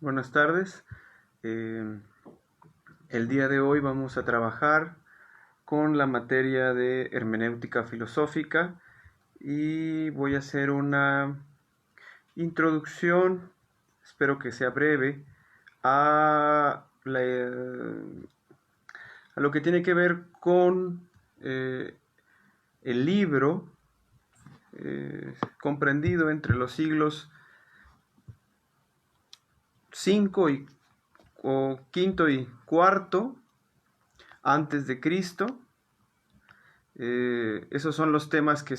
Buenas tardes. Eh, el día de hoy vamos a trabajar con la materia de hermenéutica filosófica y voy a hacer una introducción, espero que sea breve, a lo que tiene que ver con el libro comprendido entre los siglos 5 o quinto y cuarto antes de Cristo. Esos son los temas que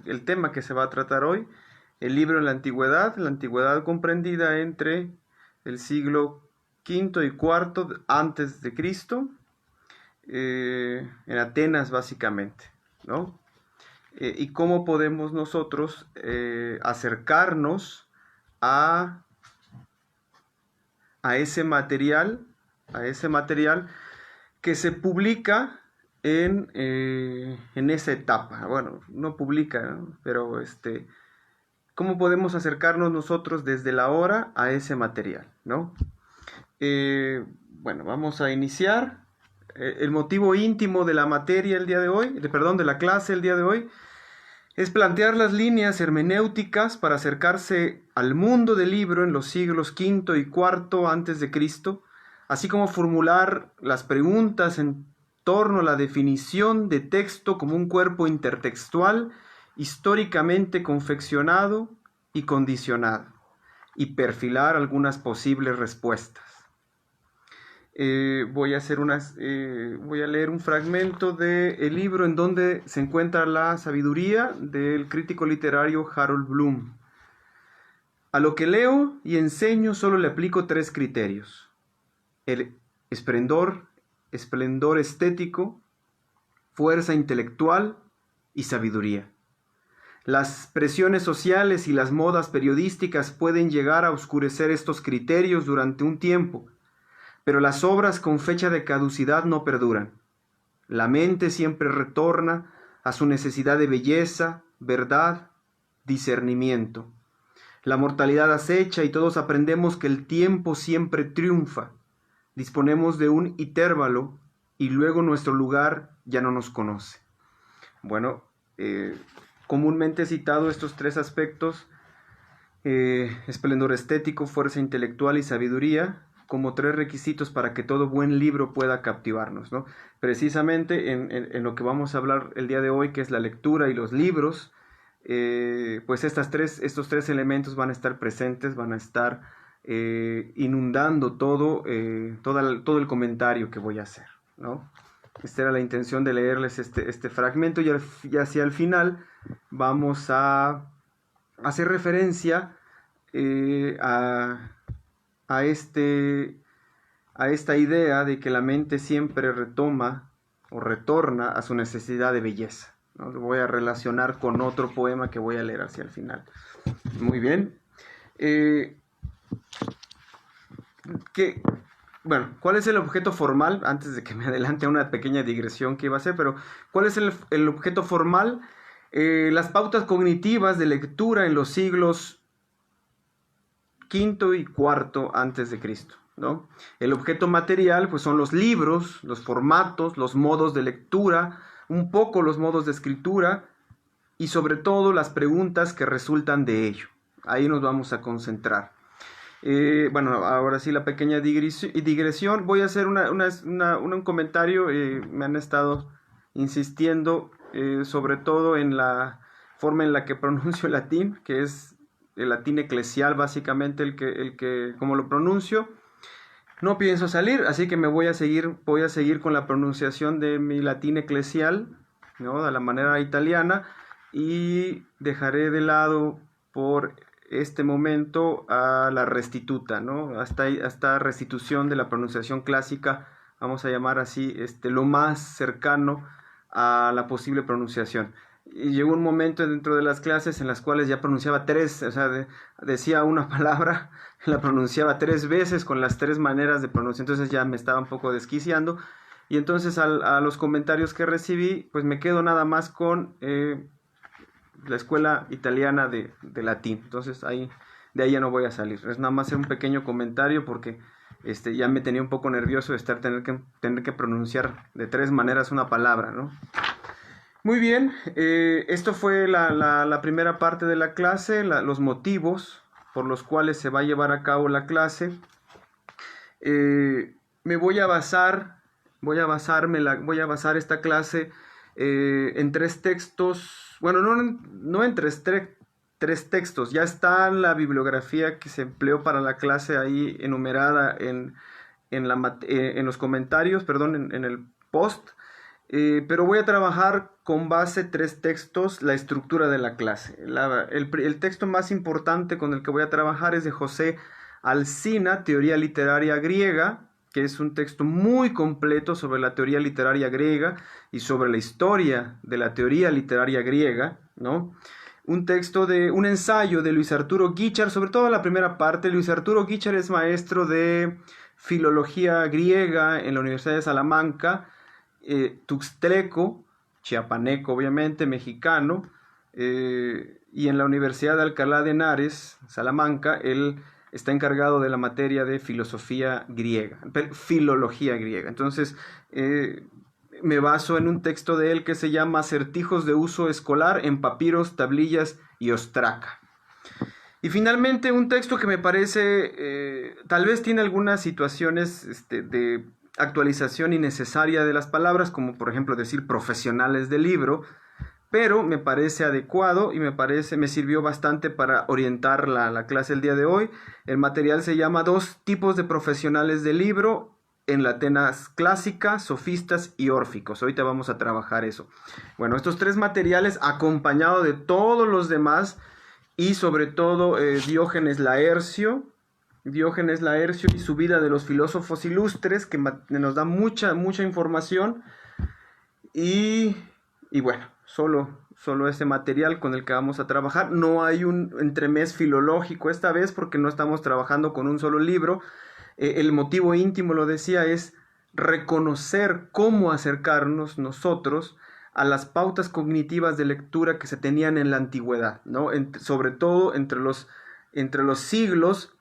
el tema que se va a tratar hoy. El libro en la antigüedad comprendida entre el siglo quinto y cuarto antes de Cristo, en Atenas básicamente, ¿no? Y cómo podemos nosotros acercarnos a, a ese material, a ese material que se publica en esa etapa. Bueno, no publica, ¿no? Pero ¿cómo podemos acercarnos nosotros desde la hora a ese material, ¿no? Bueno, vamos a iniciar. El motivo íntimo de la materia el día de hoy, de la clase el día de hoy, es plantear las líneas hermenéuticas para acercarse al mundo del libro en los siglos quinto y cuarto antes de Cristo, así como formular las preguntas en torno a la definición de texto como un cuerpo intertextual históricamente confeccionado y condicionado, y perfilar algunas posibles respuestas. Voy a leer un fragmento del libro en donde se encuentra la sabiduría del crítico literario Harold Bloom. A lo que leo y enseño solo le aplico 3 criterios: el esplendor estético, fuerza intelectual y sabiduría. Las presiones sociales y las modas periodísticas pueden llegar a oscurecer estos criterios durante un tiempo, pero las obras con fecha de caducidad no perduran. La mente siempre retorna a su necesidad de belleza, verdad, discernimiento. La mortalidad acecha y todos aprendemos que el tiempo siempre triunfa. Disponemos de un intervalo y luego nuestro lugar ya no nos conoce. Bueno, comúnmente he citado estos 3 aspectos, esplendor estético, fuerza intelectual y sabiduría, como 3 requisitos para que todo buen libro pueda captivarnos, ¿no? Precisamente en lo que vamos a hablar el día de hoy, que es la lectura y los libros, pues estos 3 elementos van a estar presentes, van a estar inundando todo el comentario que voy a hacer, ¿no? Esta era la intención de leerles este fragmento, y hacia el final vamos a hacer referencia a esta idea de que la mente siempre retoma o retorna a su necesidad de belleza, ¿no? Lo voy a relacionar con otro poema que voy a leer hacia el final. Muy bien. ¿Cuál es el objeto formal? Antes de que me adelante a una pequeña digresión que iba a hacer, pero ¿cuál es el objeto formal? Las pautas cognitivas de lectura en los siglos quinto y cuarto antes de Cristo, ¿no? El objeto material, pues, son los libros, los formatos, los modos de lectura, un poco los modos de escritura y sobre todo las preguntas que resultan de ello. Ahí nos vamos a concentrar. Ahora sí, la pequeña digresión. Voy a hacer un comentario. Me han estado insistiendo sobre todo en la forma en la que pronuncio el latín, que es el latín eclesial, básicamente el que como lo pronuncio. No pienso salir, así que voy a seguir con la pronunciación de mi latín eclesial, ¿no? De la manera italiana, y dejaré de lado por este momento a la restituta, ¿no? Hasta restitución de la pronunciación clásica, vamos a llamar así, lo más cercano a la posible pronunciación. Y llegó un momento dentro de las clases en las cuales ya pronunciaba 3, o sea, decía una palabra, la pronunciaba 3 veces con las 3 maneras de pronunciar, entonces ya me estaba un poco desquiciando, y entonces a los comentarios que recibí, pues me quedo nada más con la escuela italiana de latín. Entonces ahí de ahí ya no voy a salir. Es nada más hacer un pequeño comentario porque ya me tenía un poco nervioso de tener que pronunciar de 3 maneras una palabra, ¿no? Muy bien, esto fue la primera parte de la clase, los motivos por los cuales se va a llevar a cabo la clase. Me voy a basar esta clase en 3 textos, bueno, no en tres textos, ya está la bibliografía que se empleó para la clase ahí enumerada en los comentarios, perdón, en el post. Pero voy a trabajar con base 3 textos, la estructura de la clase. El texto más importante con el que voy a trabajar es de José Alsina, Teoría Literaria Griega, que es un texto muy completo sobre la teoría literaria griega y sobre la historia de la teoría literaria griega, ¿no? Un ensayo de Luis Arturo Guichard, sobre todo la primera parte. Luis Arturo Guichard es maestro de filología griega en la Universidad de Salamanca, tuxtleco, chiapaneco obviamente, mexicano, y en la Universidad de Alcalá de Henares, Salamanca, él está encargado de la materia de filología griega. Entonces, me baso en un texto de él que se llama Acertijos de uso escolar en papiros, tablillas y ostraca. Y finalmente un texto que me parece, tal vez tiene algunas situaciones de actualización innecesaria de las palabras, como por ejemplo decir profesionales del libro, pero me parece adecuado y me sirvió bastante para orientar la clase el día de hoy. El material se llama 2 tipos de profesionales del libro en la Atenas clásica, sofistas y órficos. Ahorita vamos a trabajar eso. Bueno, estos 3 materiales acompañados de todos los demás y sobre todo Diógenes Laercio y su vida de los filósofos ilustres, que nos da mucha información. Y bueno, solo ese material con el que vamos a trabajar. No hay un entremés filológico esta vez porque no estamos trabajando con un solo libro. El motivo íntimo, lo decía, es reconocer cómo acercarnos nosotros a las pautas cognitivas de lectura que se tenían en la antigüedad, ¿no? Sobre todo entre los siglos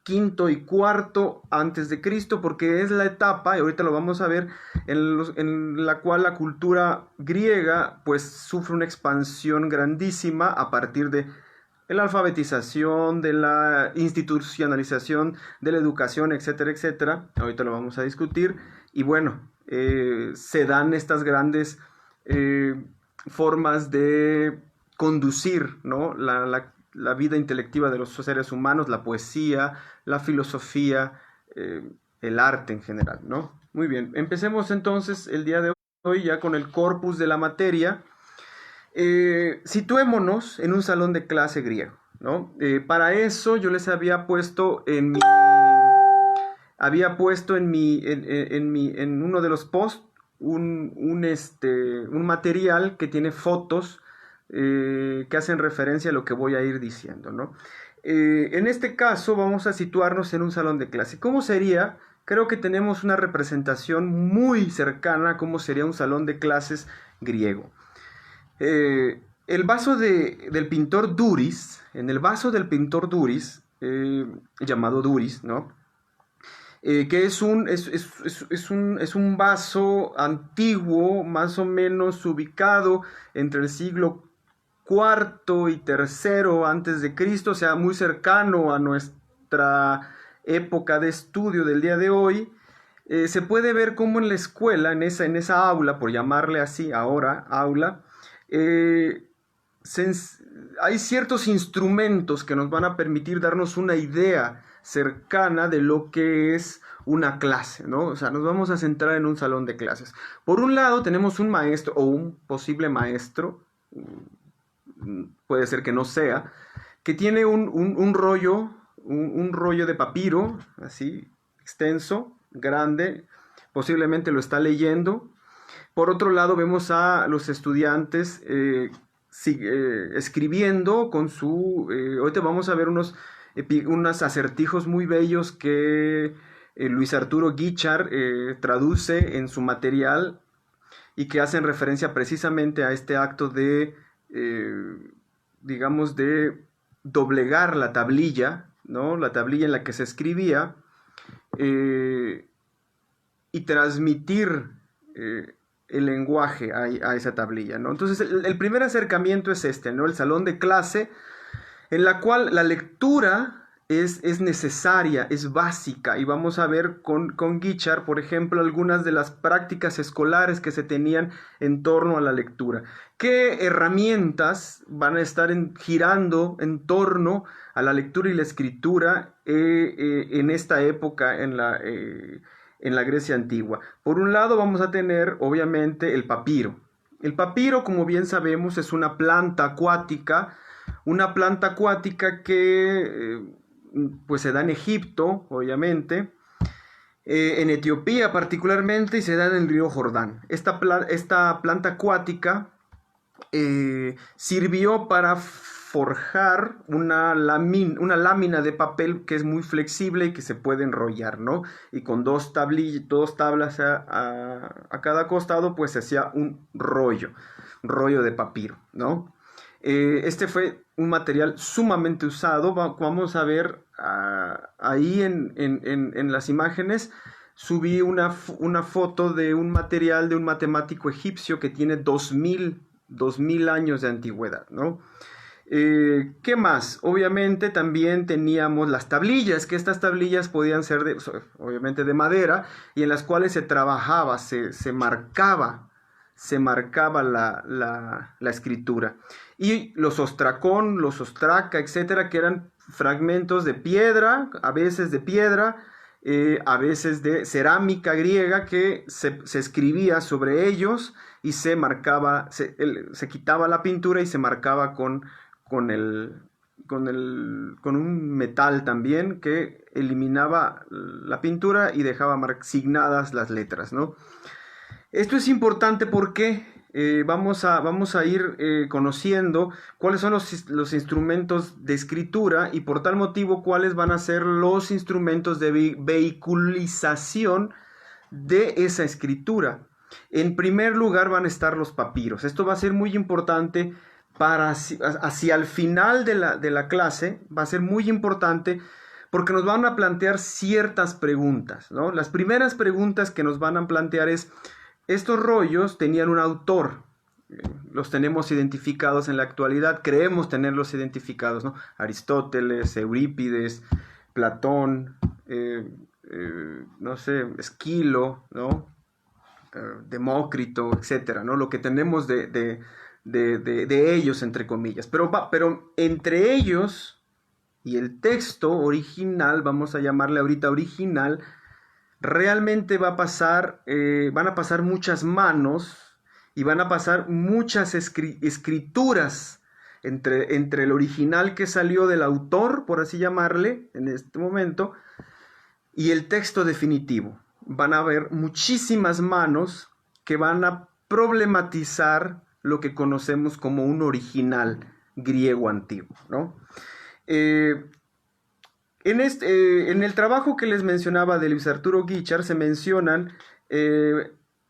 quinto y cuarto antes de Cristo, porque es la etapa, y ahorita lo vamos a ver, en la cual la cultura griega pues sufre una expansión grandísima a partir de la alfabetización, de la institucionalización de la educación, etcétera, etcétera. Ahorita lo vamos a discutir. Y bueno, se dan estas grandes formas de conducir, ¿no?, la vida intelectiva de los seres humanos, la poesía, la filosofía, el arte en general, ¿no? Muy bien, empecemos entonces el día de hoy ya con el corpus de la materia. Situémonos en un salón de clase griego, ¿no? Para eso yo les había puesto en uno de los posts un material que tiene fotos que hacen referencia a lo que voy a ir diciendo, ¿no? En este caso vamos a situarnos en un salón de clase. ¿Cómo sería? Creo que tenemos una representación muy cercana a cómo sería un salón de clases griego. El vaso del pintor Duris, en el vaso del pintor Duris, llamado Duris, ¿no?, que es un vaso antiguo, más o menos ubicado entre el siglo IV y III antes de Cristo, o sea, muy cercano a nuestra época de estudio del día de hoy. Se puede ver cómo en la escuela, en esa aula, por llamarle así ahora, aula, hay ciertos instrumentos que nos van a permitir darnos una idea cercana de lo que es una clase, ¿no? O sea, nos vamos a centrar en un salón de clases. Por un lado tenemos un maestro o un posible maestro, puede ser que no sea, que tiene un rollo de papiro, así, extenso, grande, posiblemente lo está leyendo. Por otro lado vemos a los estudiantes escribiendo con su... ahorita vamos a ver unos acertijos muy bellos que Luis Arturo Guichard traduce en su material y que hacen referencia precisamente a este acto de, digamos, de doblegar la tablilla, ¿no? La tablilla en la que se escribía, y transmitir el lenguaje a esa tablilla, ¿no? Entonces, el primer acercamiento es este, ¿no? El salón de clase, en la cual la lectura es necesaria, es básica, y vamos a ver con Guichard, por ejemplo, algunas de las prácticas escolares que se tenían en torno a la lectura. ¿Qué herramientas van a estar girando en torno a la lectura y la escritura en esta época en la Grecia antigua? Por un lado vamos a tener, obviamente, el papiro. El papiro, como bien sabemos, es una planta acuática que pues se da en Egipto, obviamente, en Etiopía particularmente, y se da en el río Jordán. Esta planta acuática sirvió para forjar una lámina de papel que es muy flexible y que se puede enrollar, ¿no? Y con dos tablas a cada costado, pues se hacía un rollo de papiro, ¿no? Este fue un material sumamente usado. Vamos a ver ahí en las imágenes. Subí una foto de un material de un matemático egipcio que tiene 2000 años de antigüedad, ¿no? ¿Qué más? Obviamente también teníamos las tablillas, que estas tablillas podían ser obviamente de madera, y en las cuales se trabajaba, se marcaba la escritura. Y los ostracón, los ostraca, etcétera, que eran fragmentos de piedra, a veces a veces de cerámica griega, que se escribía sobre ellos y se marcaba, se quitaba la pintura y se marcaba con un metal también que eliminaba la pintura y dejaba signadas las letras, ¿no? Esto es importante porque vamos a ir conociendo cuáles son los instrumentos de escritura, y por tal motivo cuáles van a ser los instrumentos de vehiculización de esa escritura. En primer lugar van a estar los papiros. Esto va a ser muy importante hacia el final de la clase, va a ser muy importante porque nos van a plantear ciertas preguntas, ¿no? Las primeras preguntas que nos van a plantear es: estos rollos tenían un autor, los tenemos identificados en la actualidad, creemos tenerlos identificados, ¿no? Aristóteles, Eurípides, Platón, no sé, Esquilo, ¿no? Demócrito, etcétera, ¿no? Lo que tenemos de ellos, entre comillas. Pero entre ellos y el texto original, vamos a llamarle ahorita original, realmente van a pasar muchas manos y van a pasar muchas escrituras entre el original que salió del autor, por así llamarle, en este momento, y el texto definitivo. Van a haber muchísimas manos que van a problematizar lo que conocemos como un original griego antiguo, ¿no? En el trabajo que les mencionaba de Luis Arturo Guichard se mencionan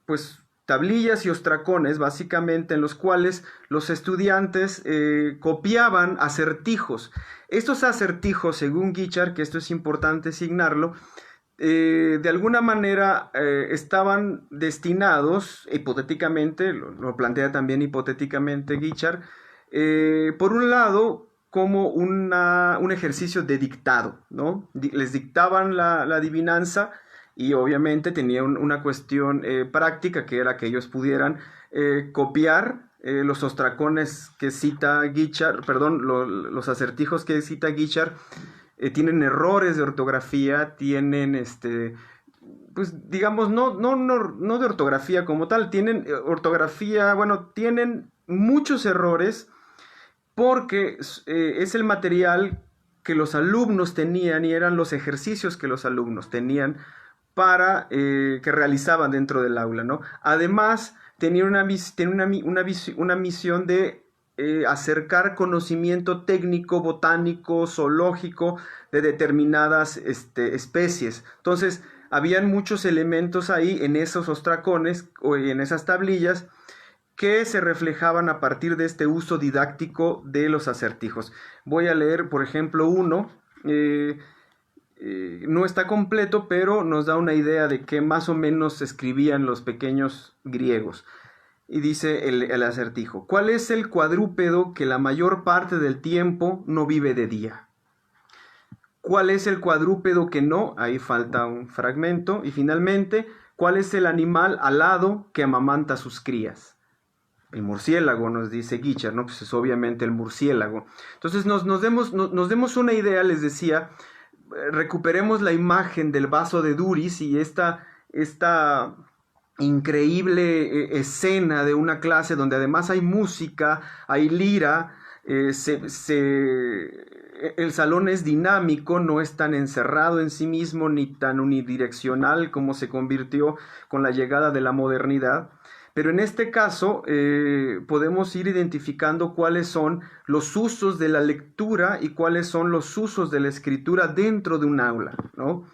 pues tablillas y ostracones, básicamente, en los cuales los estudiantes copiaban acertijos. Estos acertijos, según Guichard, que esto es importante signarlo, de alguna manera estaban destinados, hipotéticamente, lo plantea también hipotéticamente Guichard, por un lado, como un ejercicio de dictado, ¿no? Les dictaban la adivinanza, y obviamente tenían una cuestión práctica, que era que ellos pudieran copiar los ostracones que cita Guichard, perdón, los acertijos que cita Guichard. Tienen errores de ortografía, tienen pues digamos, no de ortografía como tal, tienen ortografía, bueno, tienen muchos errores, porque es el material que los alumnos tenían, y eran los ejercicios que los alumnos tenían para que realizaban dentro del aula, ¿no? Además, tenían una misión de acercar conocimiento técnico, botánico, zoológico de determinadas especies. Entonces, habían muchos elementos ahí en esos ostracones o en esas tablillas que se reflejaban a partir de este uso didáctico de los acertijos. Voy a leer, por ejemplo, uno. No está completo, pero nos da una idea de qué más o menos escribían los pequeños griegos. Y dice el acertijo: ¿cuál es el cuadrúpedo que la mayor parte del tiempo no vive de día? ¿Cuál es el cuadrúpedo que no? Ahí falta un fragmento. Y finalmente, ¿cuál es el animal alado que amamanta a sus crías? El murciélago, nos dice Guichard, ¿no? Pues es obviamente el murciélago. Entonces nos demos una idea, les decía, recuperemos la imagen del vaso de Duris y esta increíble escena de una clase donde además hay música, hay lira, el salón es dinámico, no es tan encerrado en sí mismo ni tan unidireccional como se convirtió con la llegada de la modernidad. Pero en este caso podemos ir identificando cuáles son los usos de la lectura y cuáles son los usos de la escritura dentro de un aula, ¿no?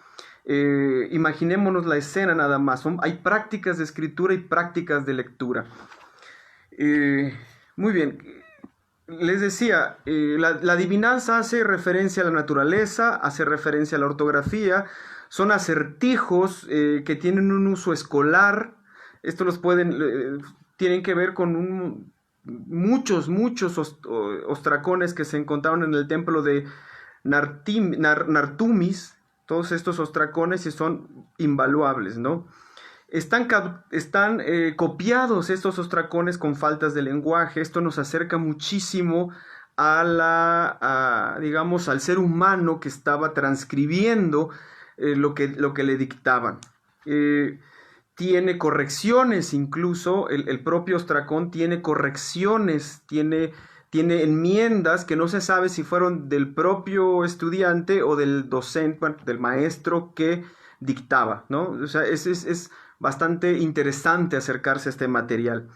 Imaginémonos la escena nada más. Hay prácticas de escritura y prácticas de lectura. Muy bien. Les decía, la adivinanza hace referencia a la naturaleza, hace referencia a la ortografía, son acertijos que tienen un uso escolar. Esto tienen que ver con muchos ostracones que se encontraron en el templo de Nartumis, todos estos ostracones, y son invaluables, ¿no? Están copiados estos ostracones con faltas de lenguaje. Esto nos acerca muchísimo digamos, al ser humano que estaba transcribiendo lo que le dictaban. Tiene correcciones, incluso el propio ostracón tiene correcciones, tiene enmiendas que no se sabe si fueron del propio estudiante o del docente, del maestro que dictaba, ¿no? O sea, es bastante interesante acercarse a este material.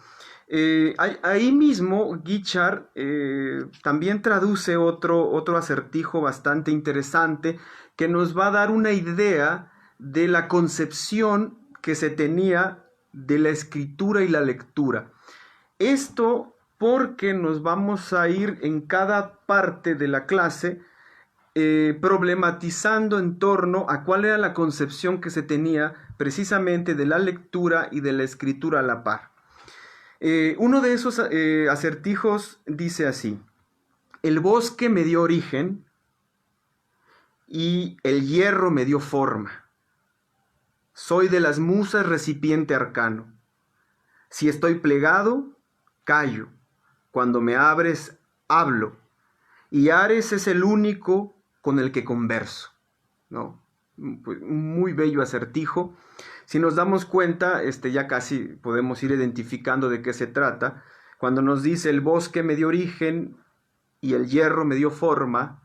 Ahí mismo Guichard también traduce otro acertijo bastante interesante que nos va a dar una idea de la concepción que se tenía de la escritura y la lectura. Esto porque nos vamos a ir en cada parte de la clase problematizando en torno a cuál era la concepción que se tenía precisamente de la lectura y de la escritura a la par. Uno de esos acertijos dice así: el bosque me dio origen y el hierro me dio forma. Soy de las musas recipiente arcano. Si estoy plegado, callo. Cuando me abres, hablo. Y Ares es el único con el que converso, ¿no? Pues muy bello acertijo. Si nos damos cuenta, ya casi podemos ir identificando de qué se trata. Cuando nos dice el bosque me dio origen y el hierro me dio forma,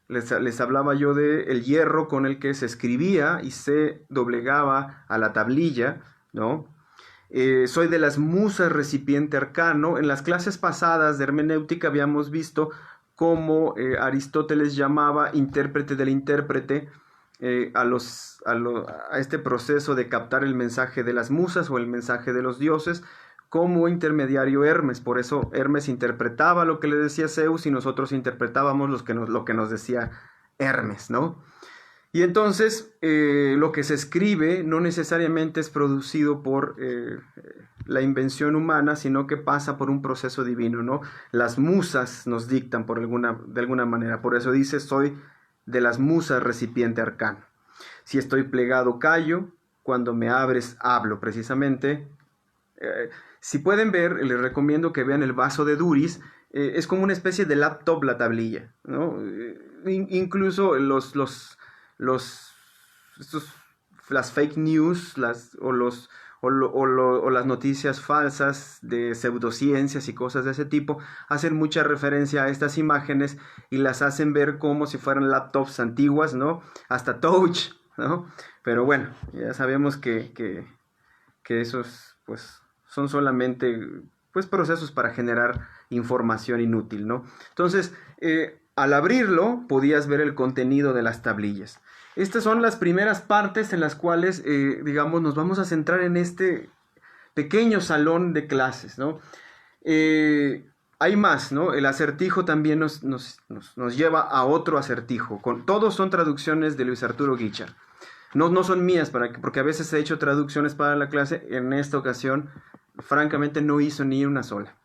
les hablaba yo del hierro con el que se escribía y se doblegaba a la tablilla, ¿no? Soy de las musas recipiente arcano. En las clases pasadas de hermenéutica habíamos visto cómo Aristóteles llamaba intérprete del intérprete a este proceso de captar el mensaje de las musas o el mensaje de los dioses, como intermediario Hermes. Por eso Hermes interpretaba lo que le decía Zeus y nosotros interpretábamos lo que nos decía Hermes, ¿no? Y entonces lo que se escribe no necesariamente es producido por la invención humana, sino que pasa por un proceso divino, ¿no? Las musas nos dictan de alguna manera. Por eso dice, soy de las musas recipiente arcano. Si estoy plegado, callo. Cuando me abres, hablo. Precisamente, si pueden ver, les recomiendo que vean el vaso de Duris. Es como una especie de laptop la tablilla, ¿no? Incluso las fake news, o las noticias falsas de pseudociencias y cosas de ese tipo hacen mucha referencia a estas imágenes y las hacen ver como si fueran laptops antiguas, ¿no? Hasta touch, ¿no? Pero bueno, ya sabemos que esos pues son solamente pues procesos para generar información inútil, ¿no? Entonces, al abrirlo podías ver el contenido de las tablillas. Estas son las primeras partes en las cuales, digamos, nos vamos a centrar en este pequeño salón de clases, ¿no? Hay más, ¿no? El acertijo también nos lleva a otro acertijo. Todos son traducciones de Luis Arturo Guichard. No son mías, porque a veces he hecho traducciones para la clase. En esta ocasión, francamente, no hizo ni una sola.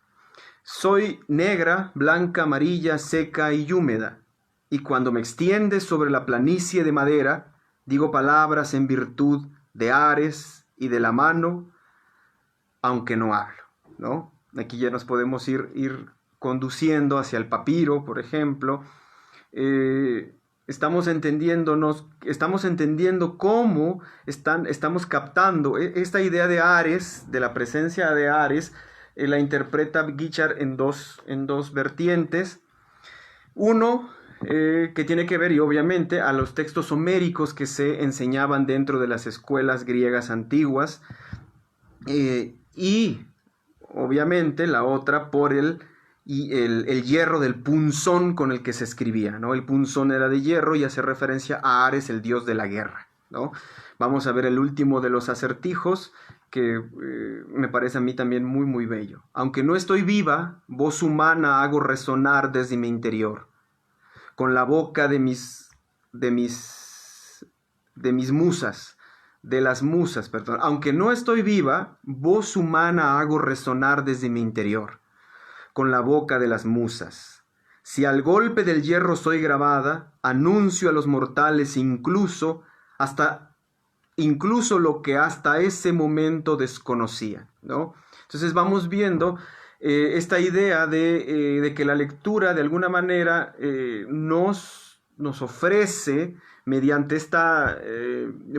Soy negra, blanca, amarilla, seca y húmeda. Y cuando me extiendes sobre la planicie de madera, digo palabras en virtud de Ares y de la mano, aunque no hablo, ¿no? Aquí ya nos podemos ir conduciendo hacia el papiro, por ejemplo. Estamos entendiendo cómo estamos captando esta idea de Ares, de la presencia de Ares. La interpreta Guichard en dos vertientes. Uno, que tiene que ver, y obviamente, a los textos homéricos que se enseñaban dentro de las escuelas griegas antiguas. Y obviamente la otra por el hierro del punzón con el que se escribía, ¿no? El punzón era de hierro y hace referencia a Ares, el dios de la guerra, ¿no? Vamos a ver el último de los acertijos, que me parece a mí también muy, muy bello. Aunque no estoy viva, voz humana hago resonar desde mi interior. Con la boca de las musas, perdón. Aunque no estoy viva, voz humana hago resonar desde mi interior, con la boca de las musas. Si al golpe del hierro soy grabada, anuncio a los mortales incluso lo que hasta ese momento desconocía, ¿no? Entonces vamos viendo esta idea de que la lectura de alguna manera nos ofrece, mediante esta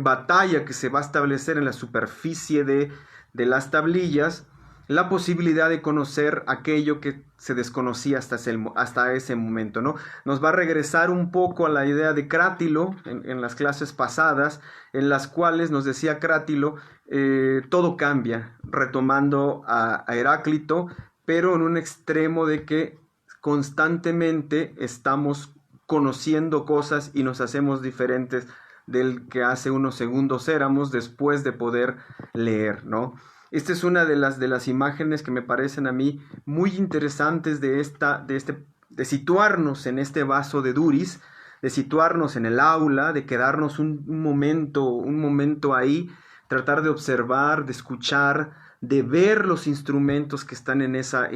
batalla que se va a establecer en la superficie de las tablillas, la posibilidad de conocer aquello que se desconocía hasta ese momento, ¿no? Nos va a regresar un poco a la idea de Crátilo en las clases pasadas, en las cuales nos decía Crátilo, todo cambia, retomando a Heráclito, pero en un extremo de que constantemente estamos conociendo cosas y nos hacemos diferentes del que hace unos segundos éramos después de poder leer, ¿no? Esta es una de las imágenes que me parecen a mí muy interesantes de situarnos en este vaso de Duris, de situarnos en el aula, de quedarnos un momento ahí, tratar de observar, de escuchar, de ver los instrumentos que están en esa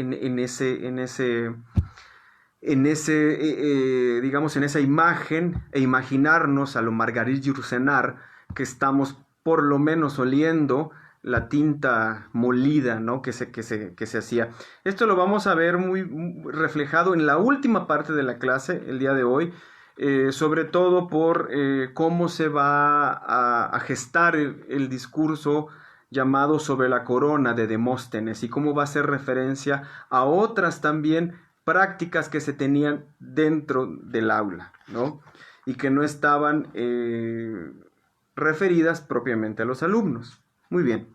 imagen, e imaginarnos a lo Marguerite Yourcenar, que estamos por lo menos oliendo la tinta molida, ¿no? que se hacía. Esto lo vamos a ver muy reflejado en la última parte de la clase, el día de hoy, sobre todo por cómo se va a gestar el discurso llamado Sobre la corona de Demóstenes, y cómo va a hacer referencia a otras también prácticas que se tenían dentro del aula, ¿no? Y que no estaban referidas propiamente a los alumnos. Muy bien.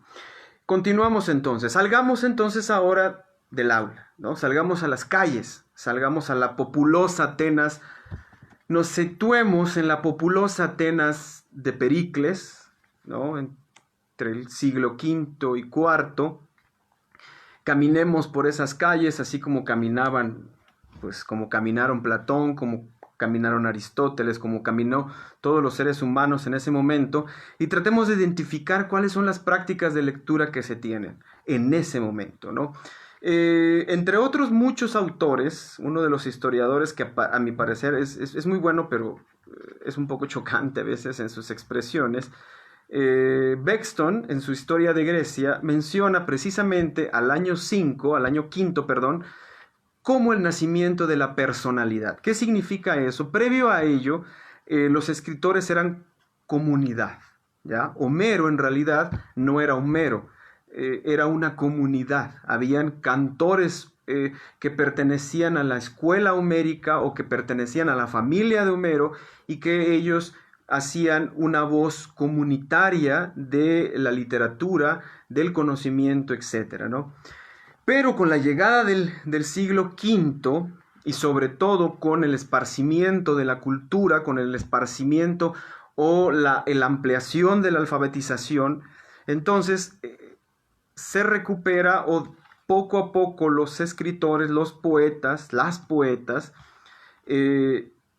Continuamos entonces. Salgamos entonces ahora del aula, ¿no? Salgamos a las calles, salgamos a la populosa Atenas, nos situemos en la populosa Atenas de Pericles, ¿no? Entre el siglo V y IV. Caminemos por esas calles, así como caminaron Platón, como caminaron Aristóteles, como caminó todos los seres humanos en ese momento, y tratemos de identificar cuáles son las prácticas de lectura que se tienen en ese momento, ¿no? Entre otros muchos autores, uno de los historiadores que a mi parecer es muy bueno, pero es un poco chocante a veces en sus expresiones, Bexton, en su Historia de Grecia, menciona precisamente al año quinto, como el nacimiento de la personalidad. ¿Qué significa eso? Previo a ello, los escritores eran comunidad, ¿ya? Homero en realidad no era Homero, era una comunidad. Habían cantores que pertenecían a la escuela homérica o que pertenecían a la familia de Homero, y que ellos hacían una voz comunitaria de la literatura, del conocimiento, etc., ¿no? Pero con la llegada del siglo V, y sobre todo con el esparcimiento de la cultura, con el esparcimiento o la ampliación de la alfabetización, entonces se recupera, o poco a poco los escritores, los poetas, las poetas,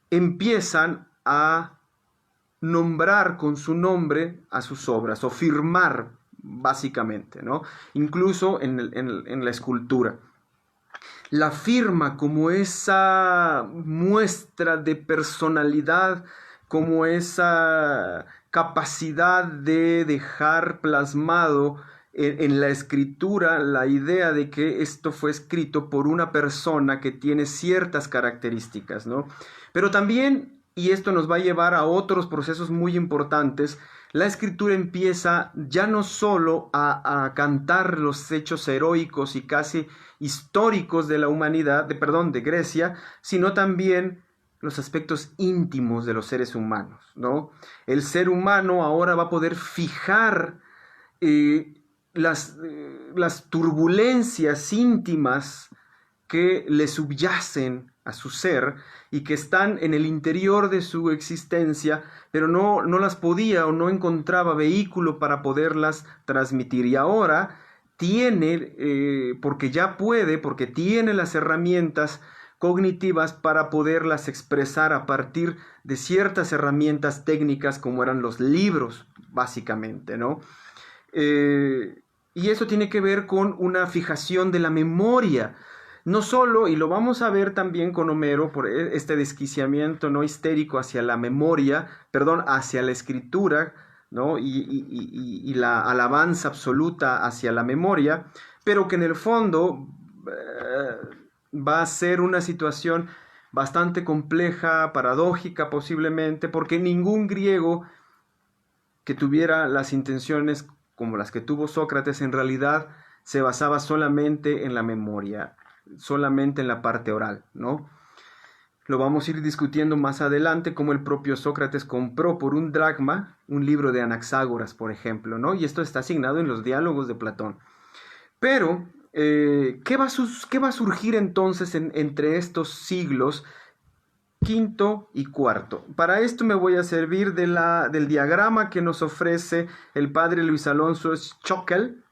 empiezan a nombrar con su nombre a sus obras, o firmar básicamente, ¿no? Incluso en la escultura. La firma como esa muestra de personalidad, como esa capacidad de dejar plasmado en la escritura la idea de que esto fue escrito por una persona que tiene ciertas características, ¿no? Pero también, y esto nos va a llevar a otros procesos muy importantes, la escritura empieza ya no solo a cantar los hechos heroicos y casi históricos de la humanidad, de Grecia, sino también los aspectos íntimos de los seres humanos, ¿no? El ser humano ahora va a poder fijar las turbulencias íntimas que le subyacen a su ser y que están en el interior de su existencia, pero no las podía o no encontraba vehículo para poderlas transmitir. Y ahora tiene, porque tiene las herramientas cognitivas para poderlas expresar a partir de ciertas herramientas técnicas como eran los libros, básicamente, ¿no? Y eso tiene que ver con una fijación de la memoria. No solo, y lo vamos a ver también con Homero, por este desquiciamiento no histérico hacia la memoria, hacia la escritura, ¿no? Y la alabanza absoluta hacia la memoria, pero que en el fondo va a ser una situación bastante compleja, paradójica posiblemente, porque ningún griego que tuviera las intenciones como las que tuvo Sócrates en realidad se basaba solamente en la memoria, solamente en la parte oral, ¿no? Lo vamos a ir discutiendo más adelante, como el propio Sócrates compró por un dracma un libro de Anaxágoras, por ejemplo, ¿no? Y esto está asignado en los diálogos de Platón. Pero, ¿qué va a surgir entonces entre estos siglos quinto y cuarto? Para esto me voy a servir del diagrama que nos ofrece el padre Luis Alonso Schockel,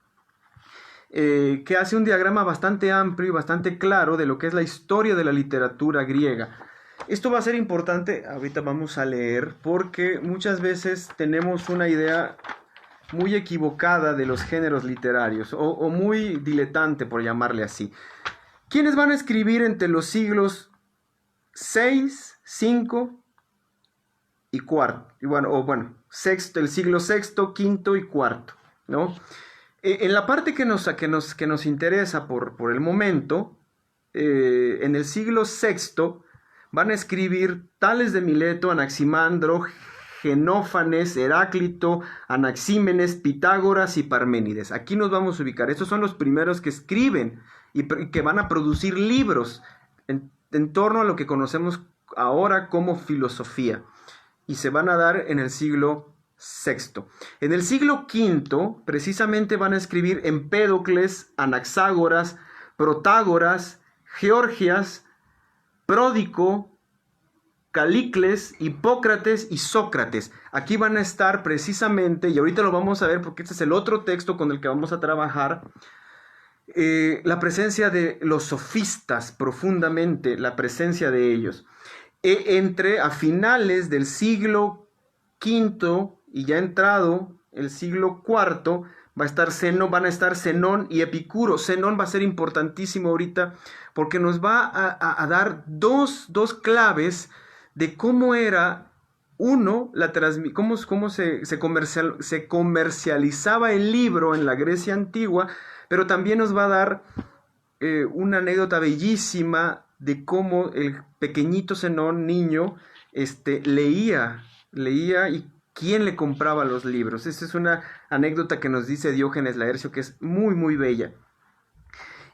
que hace un diagrama bastante amplio y bastante claro de lo que es la historia de la literatura griega. Esto va a ser importante, ahorita vamos a leer, porque muchas veces tenemos una idea muy equivocada de los géneros literarios, o muy diletante, por llamarle así. ¿Quiénes van a escribir entre los siglos 6, 5 y cuarto? Sexto, el siglo sexto, quinto y cuarto, ¿no? En la parte que nos interesa por el momento, en el siglo VI van a escribir Tales de Mileto, Anaximandro, Genófanes, Heráclito, Anaxímenes, Pitágoras y Parménides. Aquí nos vamos a ubicar. Estos son los primeros que escriben y que van a producir libros en torno a lo que conocemos ahora como filosofía. Y se van a dar en el siglo VI. En el siglo V, precisamente van a escribir Empédocles, Anaxágoras, Protágoras, Georgias, Pródico, Calícles, Hipócrates y Sócrates. Aquí van a estar precisamente, y ahorita lo vamos a ver porque este es el otro texto con el que vamos a trabajar, la presencia de los sofistas, profundamente la presencia de ellos. A finales del siglo V y ya entrado el siglo IV, van a estar Zenón y Epicuro. Zenón va a ser importantísimo ahorita porque nos va a dar dos claves de cómo era, cómo se comercializaba el libro en la Grecia antigua, pero también nos va a dar una anécdota bellísima de cómo el pequeñito Zenón, niño, leía y quién le compraba los libros. Esta es una anécdota que nos dice Diógenes Laercio que es muy, muy bella.